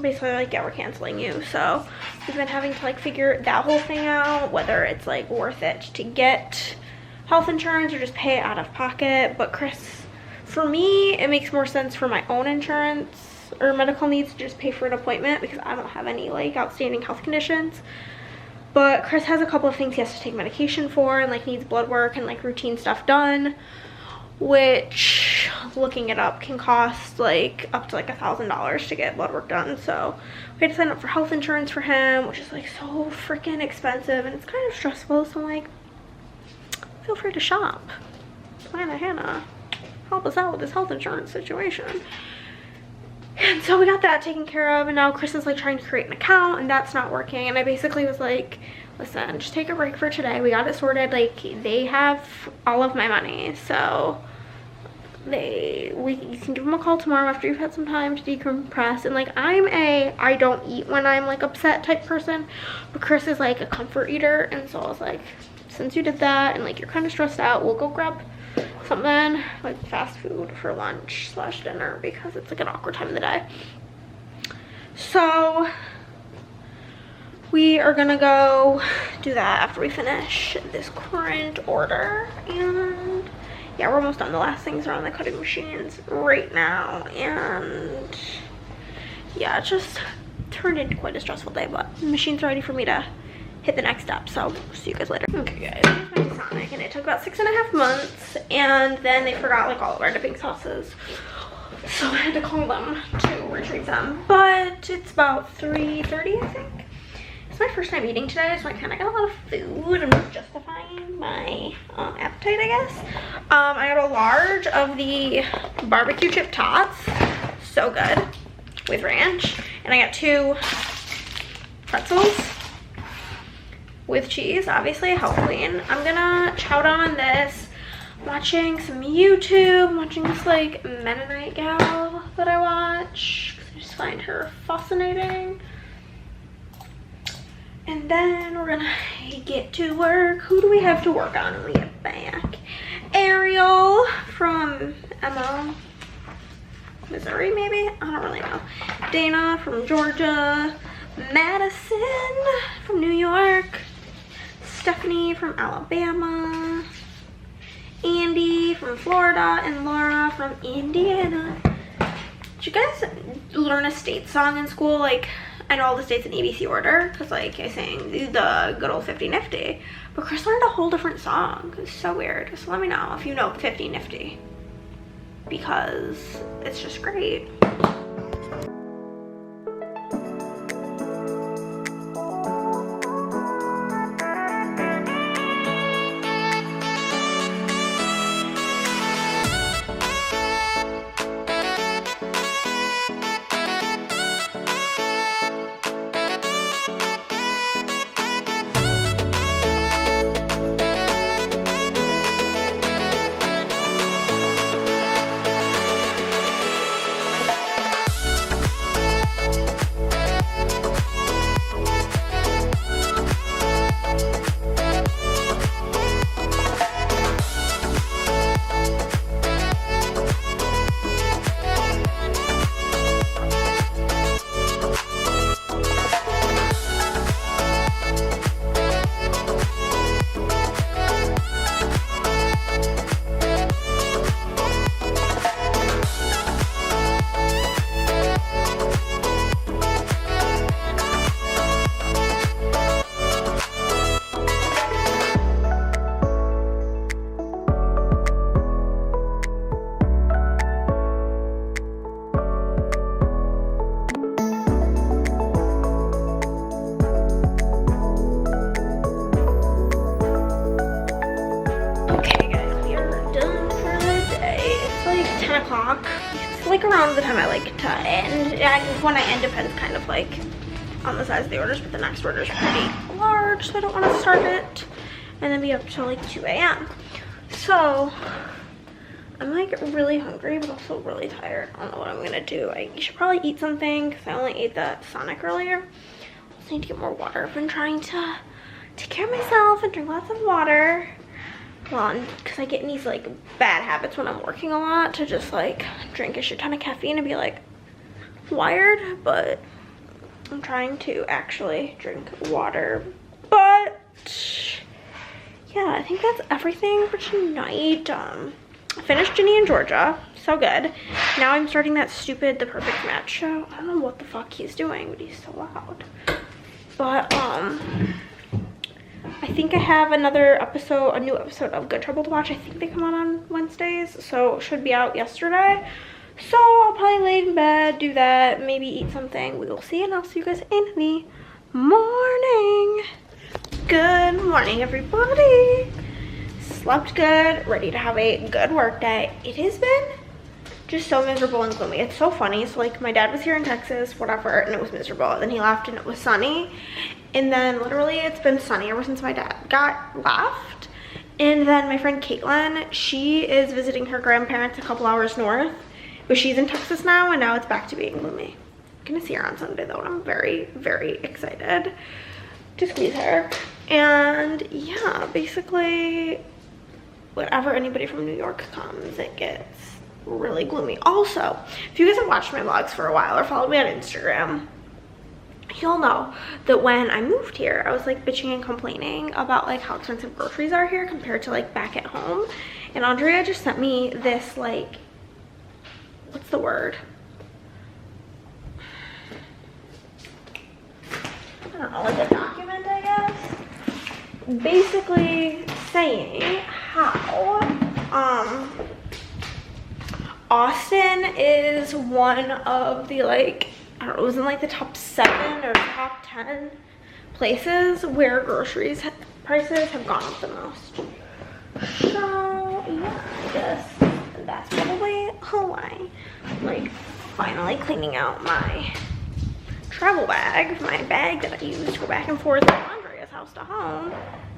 basically, like, yeah, we're canceling you. So we've been having to, like, figure that whole thing out, whether it's, like, worth it to get health insurance or just pay it out of pocket. But Chris, for me, it makes more sense for my own insurance or medical needs to just pay for an appointment, because I don't have any, like, outstanding health conditions. But Chris has a couple of things he has to take medication for, and, like, needs blood work and, like, routine stuff done, which, looking it up, can cost, like, up to, like, $1,000 to get blood work done. So we had to sign up for health insurance for him, which is, like, so freaking expensive, and it's kind of stressful. So, like, feel free to shop. Plannahannah, help us out with this health insurance situation. And so we got that taken care of, and now Chris is, like, trying to create an account, and that's not working. And I basically was like, listen, just take a break for today. We got it sorted. Like, they have all of my money, so you can give them a call tomorrow after you've had some time to decompress. And, like, I don't eat when I'm, like, upset type person, but Chris is, like, a comfort eater. And so I was like, since you did that and, like, you're kind of stressed out, we'll go grab something like fast food for lunch / dinner, because it's, like, an awkward time of the day. So we are gonna go do that after we finish this current order. And yeah, we're almost done. The last things are on the cutting machines right now, and yeah, it just turned into quite a stressful day, but the machine's ready for me to hit the next step. So see you guys later. Okay guys, here's my Sonic, and it took about 6.5 months, and then they forgot, like, all of our dipping sauces, so I had to call them to retrieve them. But it's about 3:30, I think. It's my first time eating today, so I kind of got a lot of food. I'm just justifying my appetite, I guess. I got a large of the barbecue chip tots, so good, with ranch, and I got 2 pretzels with cheese, obviously, healthy. And I'm gonna chow down on this, watching some YouTube, watching this, like, Mennonite gal that I watch, because I just find her fascinating. And then we're gonna get to work. Who do we have to work on when we get back? Ariel from Emma, Missouri, maybe? I don't really know. Dana from Georgia. Madison from New York. Stephanie from Alabama. Andy from Florida. And Laura from Indiana. Did you guys learn a state song in school? Like, I know all the states in ABC order, because, like, I sang the good old 50 Nifty, but Chris learned a whole different song. It's so weird. So let me know if you know 50 Nifty, because it's just great. o'clock. like around the time I like to end. And when I end depends kind of like on the size of the orders, but the next order is pretty large, so I don't want to start it and then be up till like 2 a.m. So I'm like really hungry, but also really tired. I don't know what I'm gonna do. I should probably eat something because I only ate that Sonic earlier. I also need to get more water. I've been trying to take care of myself and drink lots of water. Well, because I get in these like bad habits when I'm working a lot to just like drink a shit ton of caffeine and be like wired, but I'm trying to actually drink water. But yeah, I think that's everything for tonight. I finished Ginny and Georgia, so good. Now I'm starting that stupid The Perfect Match show. I don't know what the fuck he's doing, but he's so loud. But I think I have a new episode of Good Trouble to watch. I think they come out on Wednesdays, so it should be out yesterday. So I'll probably lay in bed, do that, maybe eat something. We will see, and I'll see you guys in the morning. Good morning, everybody. Slept good, ready to have a good work day. It has been just so miserable and gloomy. It's so funny. So like my dad was here in Texas, whatever, and it was miserable. And then he left and it was sunny. And then literally it's been sunny ever since my dad left. And then my friend Caitlin, she is visiting her grandparents a couple hours north, but she's in Texas now, and now it's back to being gloomy. I'm gonna see her on Sunday though, and I'm very, very excited to squeeze her. And yeah, basically whenever anybody from New York comes, it gets really gloomy. Also, if you guys have watched my vlogs for a while or followed me on Instagram, you'll know that when I moved here, I was like bitching and complaining about like how expensive groceries are here compared to like back at home. And Andrea just sent me this like, what's the word? I don't know, like a document, I guess. Basically saying how Austin is one of the like, I don't know, it was in like the top 7 or top 10 places where groceries prices have gone up the most. So yeah, I guess that's probably why I'm like finally cleaning out my travel bag, my bag that I use to go back and forth from Andrea's house to home,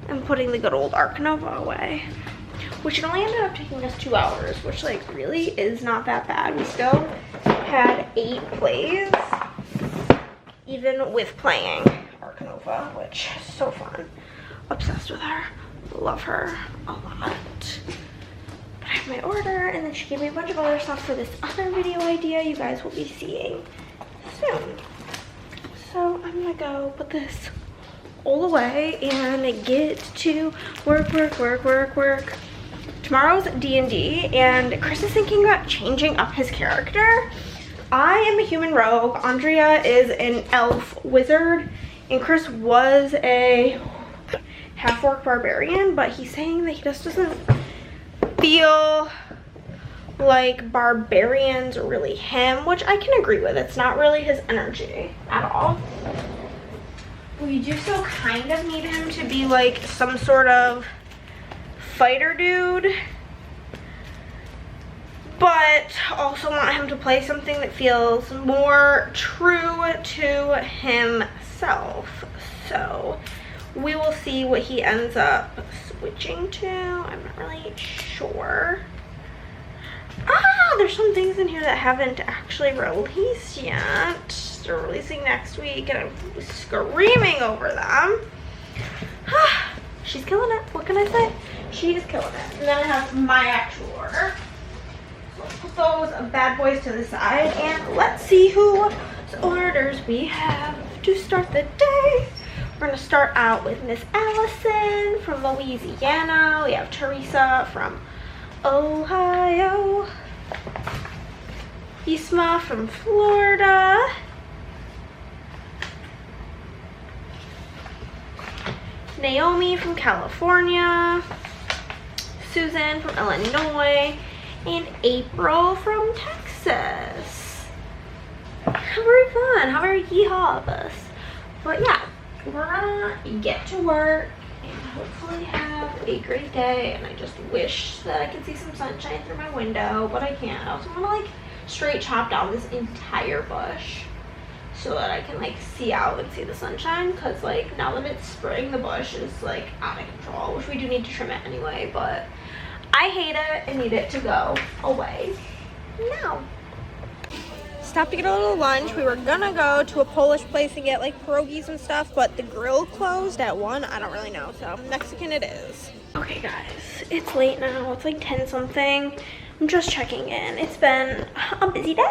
and putting the good old Arc Nova away, which it only ended up taking us 2 hours, which like really is not that bad. We still had 8 plays even with playing Arc Nova, which is so fun. Obsessed with her, love her a lot. But I have my order, and then she gave me a bunch of other stuff for this other video idea you guys will be seeing soon. So I'm gonna go put this all away and get to work. Tomorrow's D&D, and Chris is thinking about changing up his character. I am a human rogue, Andrea is an elf wizard, and Chris was a half-orc barbarian, but he's saying that he just doesn't feel like barbarians are really him, which I can agree with. It's not really his energy at all. We do still kind of need him to be like some sort of fighter dude, but also want him to play something that feels more true to himself. So we will see what he ends up switching to. I'm not really sure. There's some things in here that haven't actually released yet. They're releasing next week, and I'm screaming over them. She's killing it. What can I say? She is killing it. And then I have my actual order. So let's put those bad boys to the side, and let's see whose orders we have to start the day. We're gonna start out with Miss Allison from Louisiana. We have Teresa from Ohio, Isma from Florida, Naomi from California, Susan from Illinois, and April from Texas. How very fun, how very yeehaw of us. But yeah, we're gonna get to work and hopefully have a great day. And I just wish that I could see some sunshine through my window, but I can't. I also want to like straight chop down this entire bush so that I can like see out and see the sunshine, because like now that it's spring, the bush is like out of control, which we do need to trim it anyway, but I hate it and need it to go away now. Stopped to get a little lunch. We were gonna go to a Polish place and get like pierogies and stuff, but the grill closed at 1. I don't really know, so Mexican it is. Okay guys, it's late now. It's like 10 something. I'm just checking in. It's been a busy day.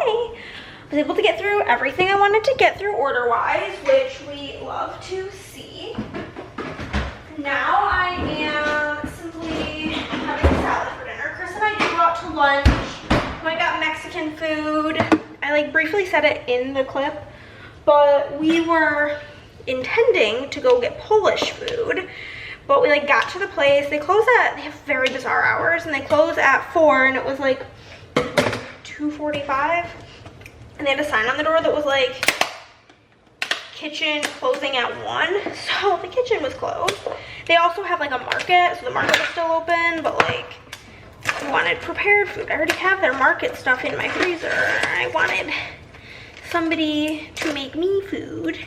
I was able to get through everything I wanted to get through order-wise, which we love to see. Now I am simply having salad for dinner. Chris and I did go out to lunch. I got Mexican food. I like briefly said it in the clip, but we were intending to go get Polish food, but we like got to the place. They have very bizarre hours, and they close at 4, and it was like 2:45. And they had a sign on the door that was like, kitchen closing at 1. So the kitchen was closed. They also have like a market, so the market was still open, but like I wanted prepared food. I already have their market stuff in my freezer. I wanted somebody to make me food.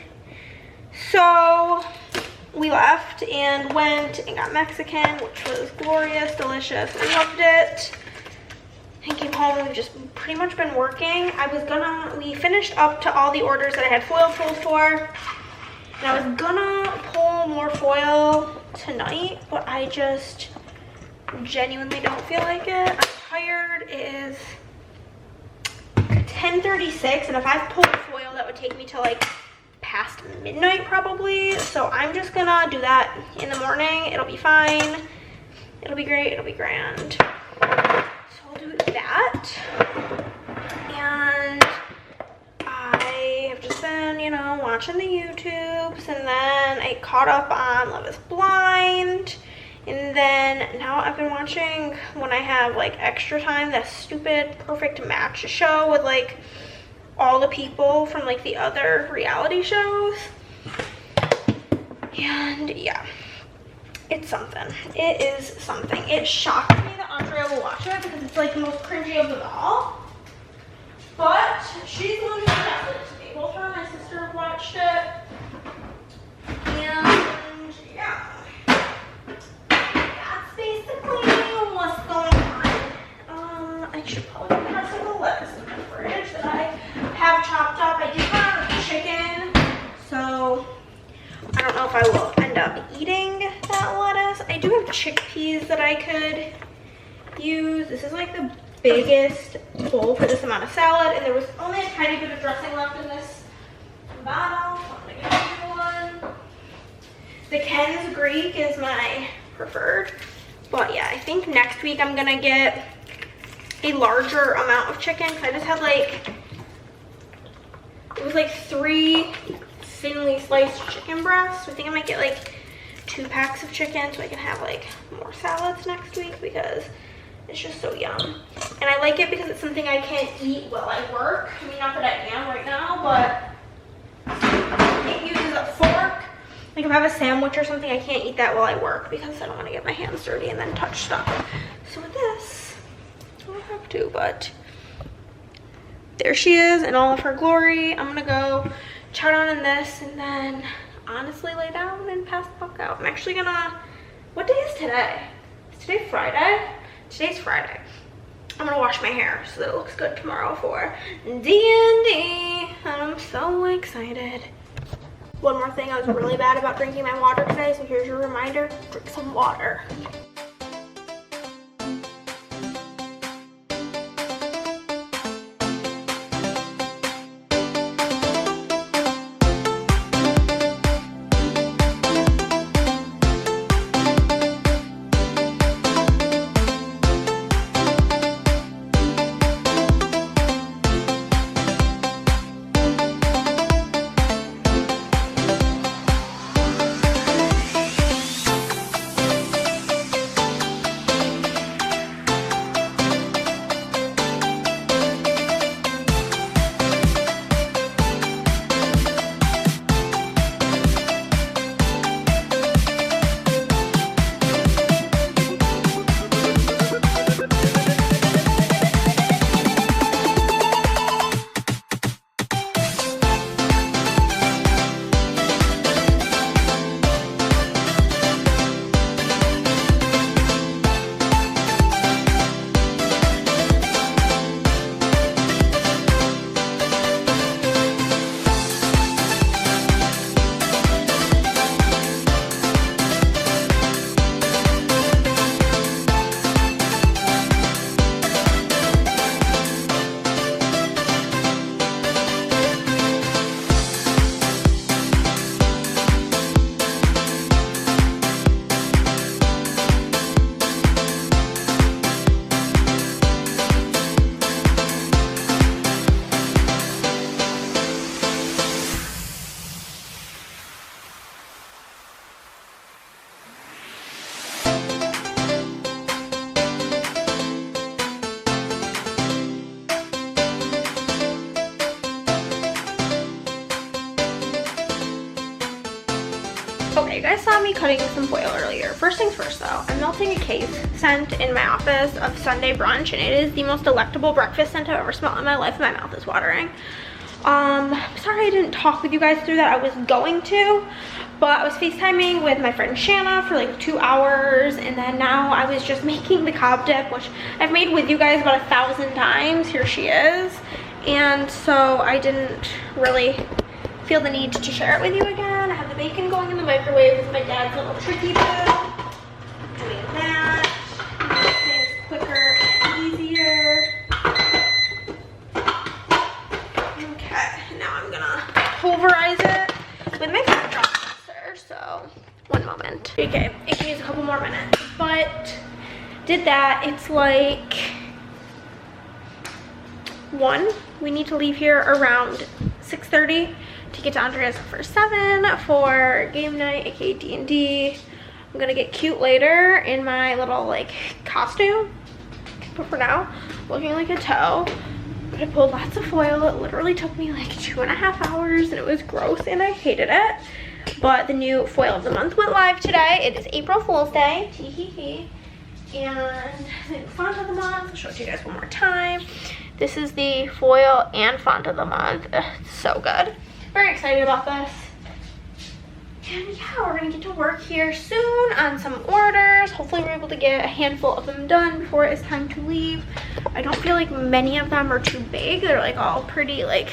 So we left and went and got Mexican, which was glorious, delicious. I loved it. And came home and we've just pretty much been working. We finished up to all the orders that I had foil pulled for. And I was gonna pull more foil tonight, but I just genuinely don't feel like it. I'm tired. It is 10:36, and if I pulled foil, that would take me to like past midnight probably. So I'm just gonna do that in the morning. It'll be fine. It'll be great. It'll be grand. I'll do that. And I have just been, you know, watching the YouTubes, and then I caught up on Love is Blind, and then now I've been watching, when I have like extra time, that stupid Perfect Match show with like all the people from like the other reality shows. And yeah, it's something. It is something. It shocked me that Andrea will watch it because it's like the most cringy of them all. But she's the one who suggested it to me. Both her and my sister have watched it. And yeah. That's basically what's going on. I should probably have some of the lettuce in my fridge that I have chopped up. I did have chicken, so I don't know if I will end up eating that lettuce. I do have chickpeas that I could use. This is like the biggest bowl for this amount of salad, and there was only a tiny bit of dressing left in this bottle, so I'm gonna get a new one. The Ken's Greek is my preferred, but yeah, I think next week I'm gonna get a larger amount of chicken, because I just had like, it was like 3 thinly sliced chicken breasts. So I think I might get like 2 packs of chicken so I can have like more salads next week, because it's just so yum. And I like it because it's something I can't eat while I work. I mean, not that I am right now, but it uses a fork. Like if I have a sandwich or something, I can't eat that while I work because I don't want to get my hands dirty and then touch stuff. So with this, I don't have to, but there she is in all of her glory. I'm gonna go chow down in this and then honestly lay down and pass the fuck out. I'm actually gonna, what day is today? Is today Friday? Today's Friday. I'm gonna wash my hair so that it looks good tomorrow for D&D. I'm so excited. One more thing, I was really bad about drinking my water today, so here's your reminder, drink some water. Okay, you guys saw me cutting some foil earlier. First things first though, I'm melting a cake scent in my office of Sunday brunch, and it is the most delectable breakfast scent I've ever smelled in my life. My mouth is watering. Sorry I didn't talk with you guys through that. I was going to, but I was FaceTiming with my friend Shanna for like 2 hours, and then now I was just making the cob dip, which I've made with you guys about 1,000 times. Here she is. And so I didn't really feel the need to share it with you again. I have the bacon going in the microwave with my dad's little tricky boo. Doing that. Make things quicker and easier. Okay, now I'm gonna pulverize it with my food processor. So, one moment. Okay, it can use a couple more minutes. But, did that. It's like 1. We need to leave here around 6:30 to get to Andrea's for 7 for game night, aka D&D. I'm gonna get cute later in my little like costume, but for now, looking like a toe. I pulled lots of foil. It literally took me like 2.5 hours, and it was gross, and I hated it. But the new foil of the month went live today. It is April Fool's Day. Tee hee hee. And the font of the month, I'll show it to you guys one more time. This is the foil and font of the month. It's so good. Very excited about this. And yeah, we're gonna get to work here soon on some orders. Hopefully we're able to get a handful of them done before it's time to leave. I don't feel like many of them are too big. They're like all pretty like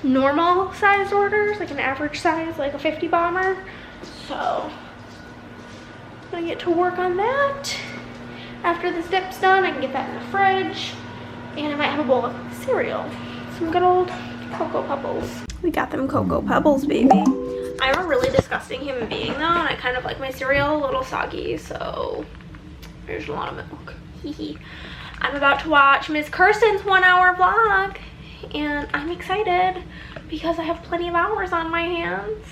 normal sized orders, like an average size, like a 50 bomber. So I'm gonna get to work on that. After this dip's done, I can get that in the fridge. And I might have a bowl of cereal. Some good old Cocoa Pebbles. We got them Cocoa Pebbles, baby. I'm a really disgusting human being though, and I kind of like my cereal a little soggy, so there's a lot of milk. Hee. I'm about to watch Miss Kirsten's 1-hour vlog, and I'm excited because I have plenty of hours on my hands.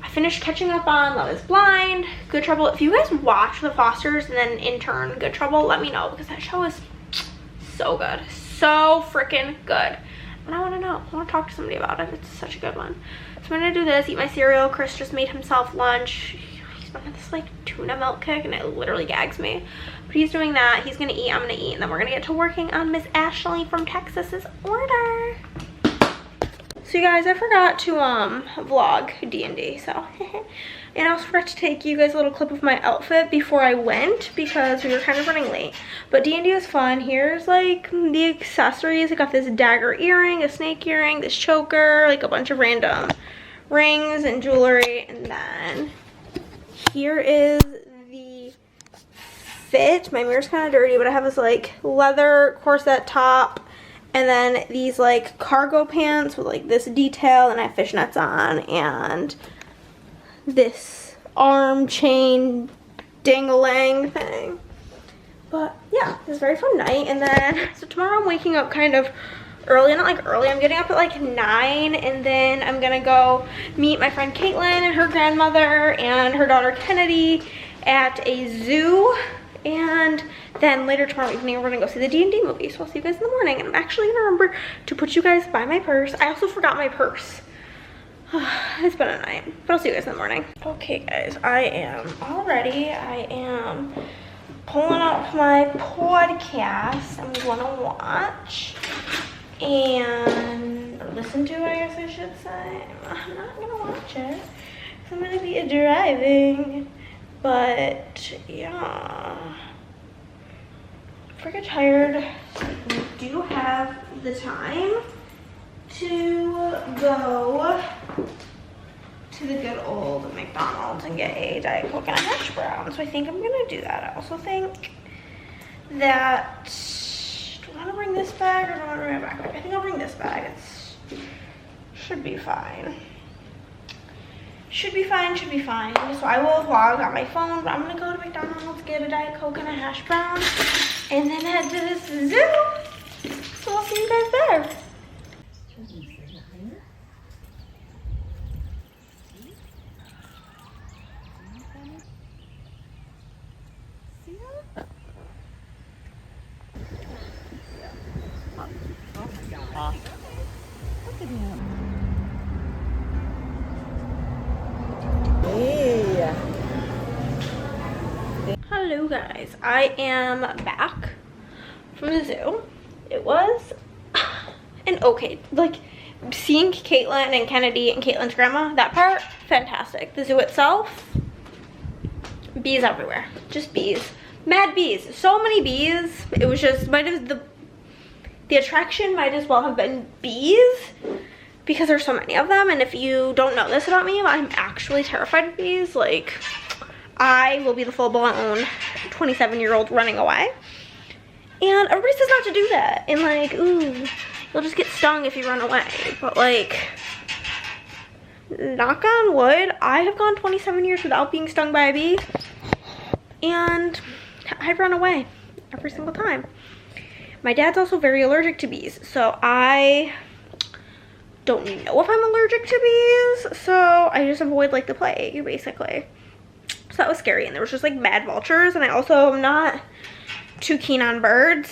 I finished catching up on Love is Blind, Good Trouble. If you guys watch The Fosters and then in turn Good Trouble, let me know, because that show is so good. So freaking good. And I want to know. I want to talk to somebody about it. It's such a good one. So I'm going to do this, eat my cereal. Chris just made himself lunch. He's been on this like tuna milk kick, and it literally gags me. But he's doing that. He's going to eat. I'm going to eat. And then we're going to get to working on Miss Ashley from Texas's order. So you guys, I forgot to vlog D&D. So and I also forgot to take you guys a little clip of my outfit before I went, because we were kind of running late. But D&D was fun. Here's like the accessories. I got this dagger earring, a snake earring, this choker, like a bunch of random rings and jewelry. And then here is the fit. My mirror's kind of dirty, but I have this like leather corset top, and then these like cargo pants with like this detail, and I have fishnets on, and this arm chain dangling thing. But yeah, it was a very fun night. And then so tomorrow I'm waking up kind of early. Not like early, I'm getting up at like 9, and then I'm gonna go meet my friend Caitlin and her grandmother and her daughter Kennedy at a zoo. And then later tomorrow evening we're gonna go see the D&D movie. So I'll see you guys in the morning, and I'm actually gonna remember to put you guys by my purse. I also forgot my purse. It's been a night, but I'll see you guys in the morning. Okay guys, I am all ready. I am pulling up my podcast I'm gonna watch and or listen to, I guess I should say. I'm not gonna watch it because I'm gonna be driving, but yeah, freaking tired. I do have the time to go to the good old McDonald's and get a Diet Coke and a hash brown. So I think I'm gonna do that. I also think that, do I want to bring this bag or do I want to bring my backpack? I think I'll bring this bag. It should be fine. Should be fine, should be fine. So I will vlog on my phone, but I'm gonna go to McDonald's, get a Diet Coke and a hash brown, and then head to this zoo. So I'll see you guys there. guys, I am back from the zoo. It was an okay, like, seeing Caitlin and Kennedy and Caitlin's grandma, that part, fantastic. The zoo itself, bees everywhere, just bees, mad bees, so many bees. It was just, the attraction might as well have been bees because there's so many of them. And if you don't know this about me, I'm actually terrified of bees. Like, I will be the full-blown 27-year-old running away. And everybody says not to do that. And like, ooh, you'll just get stung if you run away. But like, knock on wood, I have gone 27 years without being stung by a bee. And I've run away every single time. My dad's also very allergic to bees. So I don't know if I'm allergic to bees. So I just avoid like the plague, basically. So that was scary. And there was just like mad vultures. And I also am not too keen on birds.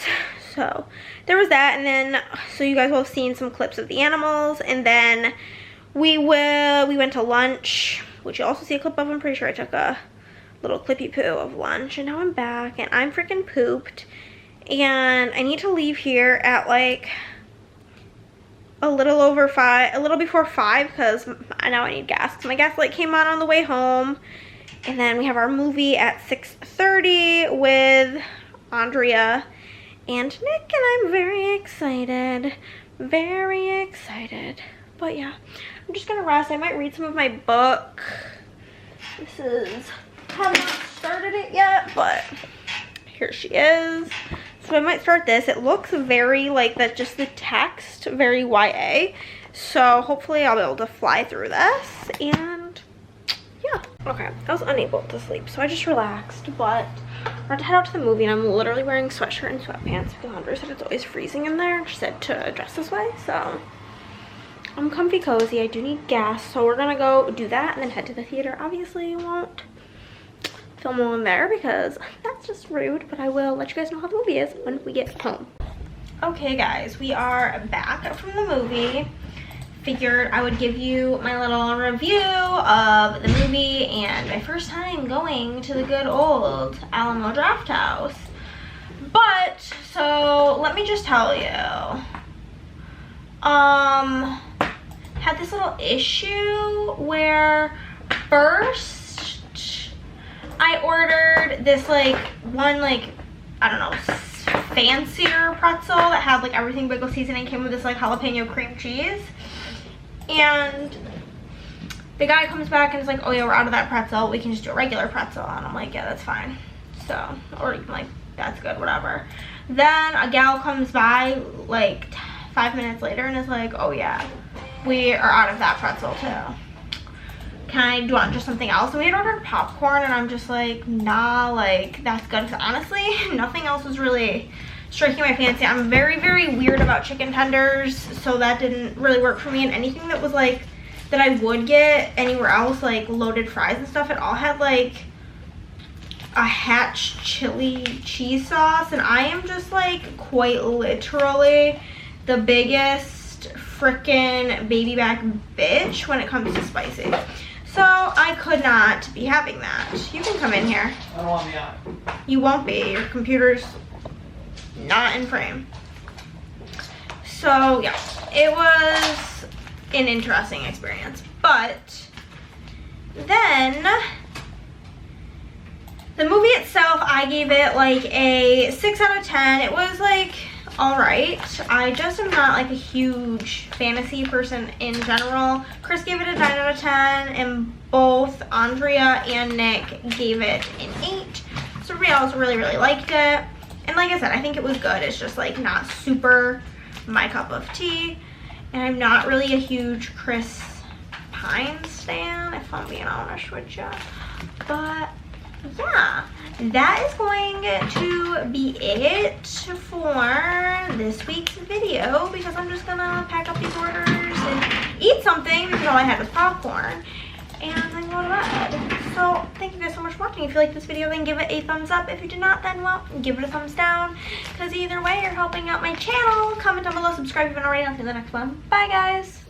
So there was that. And then, so you guys will have seen some clips of the animals. And then we went to lunch, which you'll also see a clip of. I'm pretty sure I took a little clippy poo of lunch. And now I'm back and I'm freaking pooped. And I need to leave here at like a little before 5 because now I need gas. Because my gas light came on the way home. And then we have our movie at 6:30 with Andrea and Nick, and I'm very excited. Very excited. But yeah, I'm just gonna rest. I might read some of my book. Have not started it yet, but here she is. So I might start this. It looks very like that, just the text, very YA. So hopefully I'll be able to fly through this. And yeah. Okay, I was unable to sleep, so I just relaxed, but I'm about to head out to the movie, and I'm literally wearing a sweatshirt and sweatpants because Andrea said it's always freezing in there. She said to dress this way, so I'm comfy cozy. I do need gas, so we're gonna go do that and then head to the theater. Obviously, I won't film while I'm there because that's just rude, but I will let you guys know how the movie is when we get home. Okay, guys, we are back from the movie. Figured I would give you my little review of the movie and my first time going to the good old Alamo Draft House. But, so, let me just tell you. Had this little issue where first I ordered this like one like, I don't know, fancier pretzel that had like everything bagel seasoning, came with this like jalapeno cream cheese. And the guy comes back and is like, oh yeah, we're out of that pretzel, we can just do a regular pretzel. And I'm like, yeah, that's fine. So, or even like, that's good, whatever. Then a gal comes by like 5 minutes later and is like, oh yeah, we are out of that pretzel too. Do you want just something else? And we had ordered popcorn, and I'm just like, nah, like, that's good. Because honestly, nothing else was really striking my fancy. I'm very, very weird about chicken tenders, so that didn't really work for me. And anything that was like, that I would get anywhere else, like loaded fries and stuff, it all had like a Hatch chili cheese sauce. And I am just like quite literally the biggest freaking baby back bitch when it comes to spicy. So I could not be having that. You can come in here. I don't want to be on. You won't be. Your computer's not in frame. So yeah, it was an interesting experience. But then the movie itself, I gave it like a 6 out of 10. It was like alright. I just am not like a huge fantasy person in general. Chris gave it a 9 out of 10, and both Andrea and Nick gave it an 8. So everybody else really, really liked it. And like I said, I think it was good. It's just like not super my cup of tea. And I'm not really a huge Chris Pine stan, if I'm being honest with you. But yeah, that is going to be it for this week's video, because I'm just gonna pack up these orders and eat something because all I had was popcorn and then go to bed. So thank you guys so much for watching. If you like this video, then give it a thumbs up. If you did not, then well, give it a thumbs down, because either way you're helping out my channel. Comment down below, subscribe if you haven't already. I'll see you in the next one. Bye guys.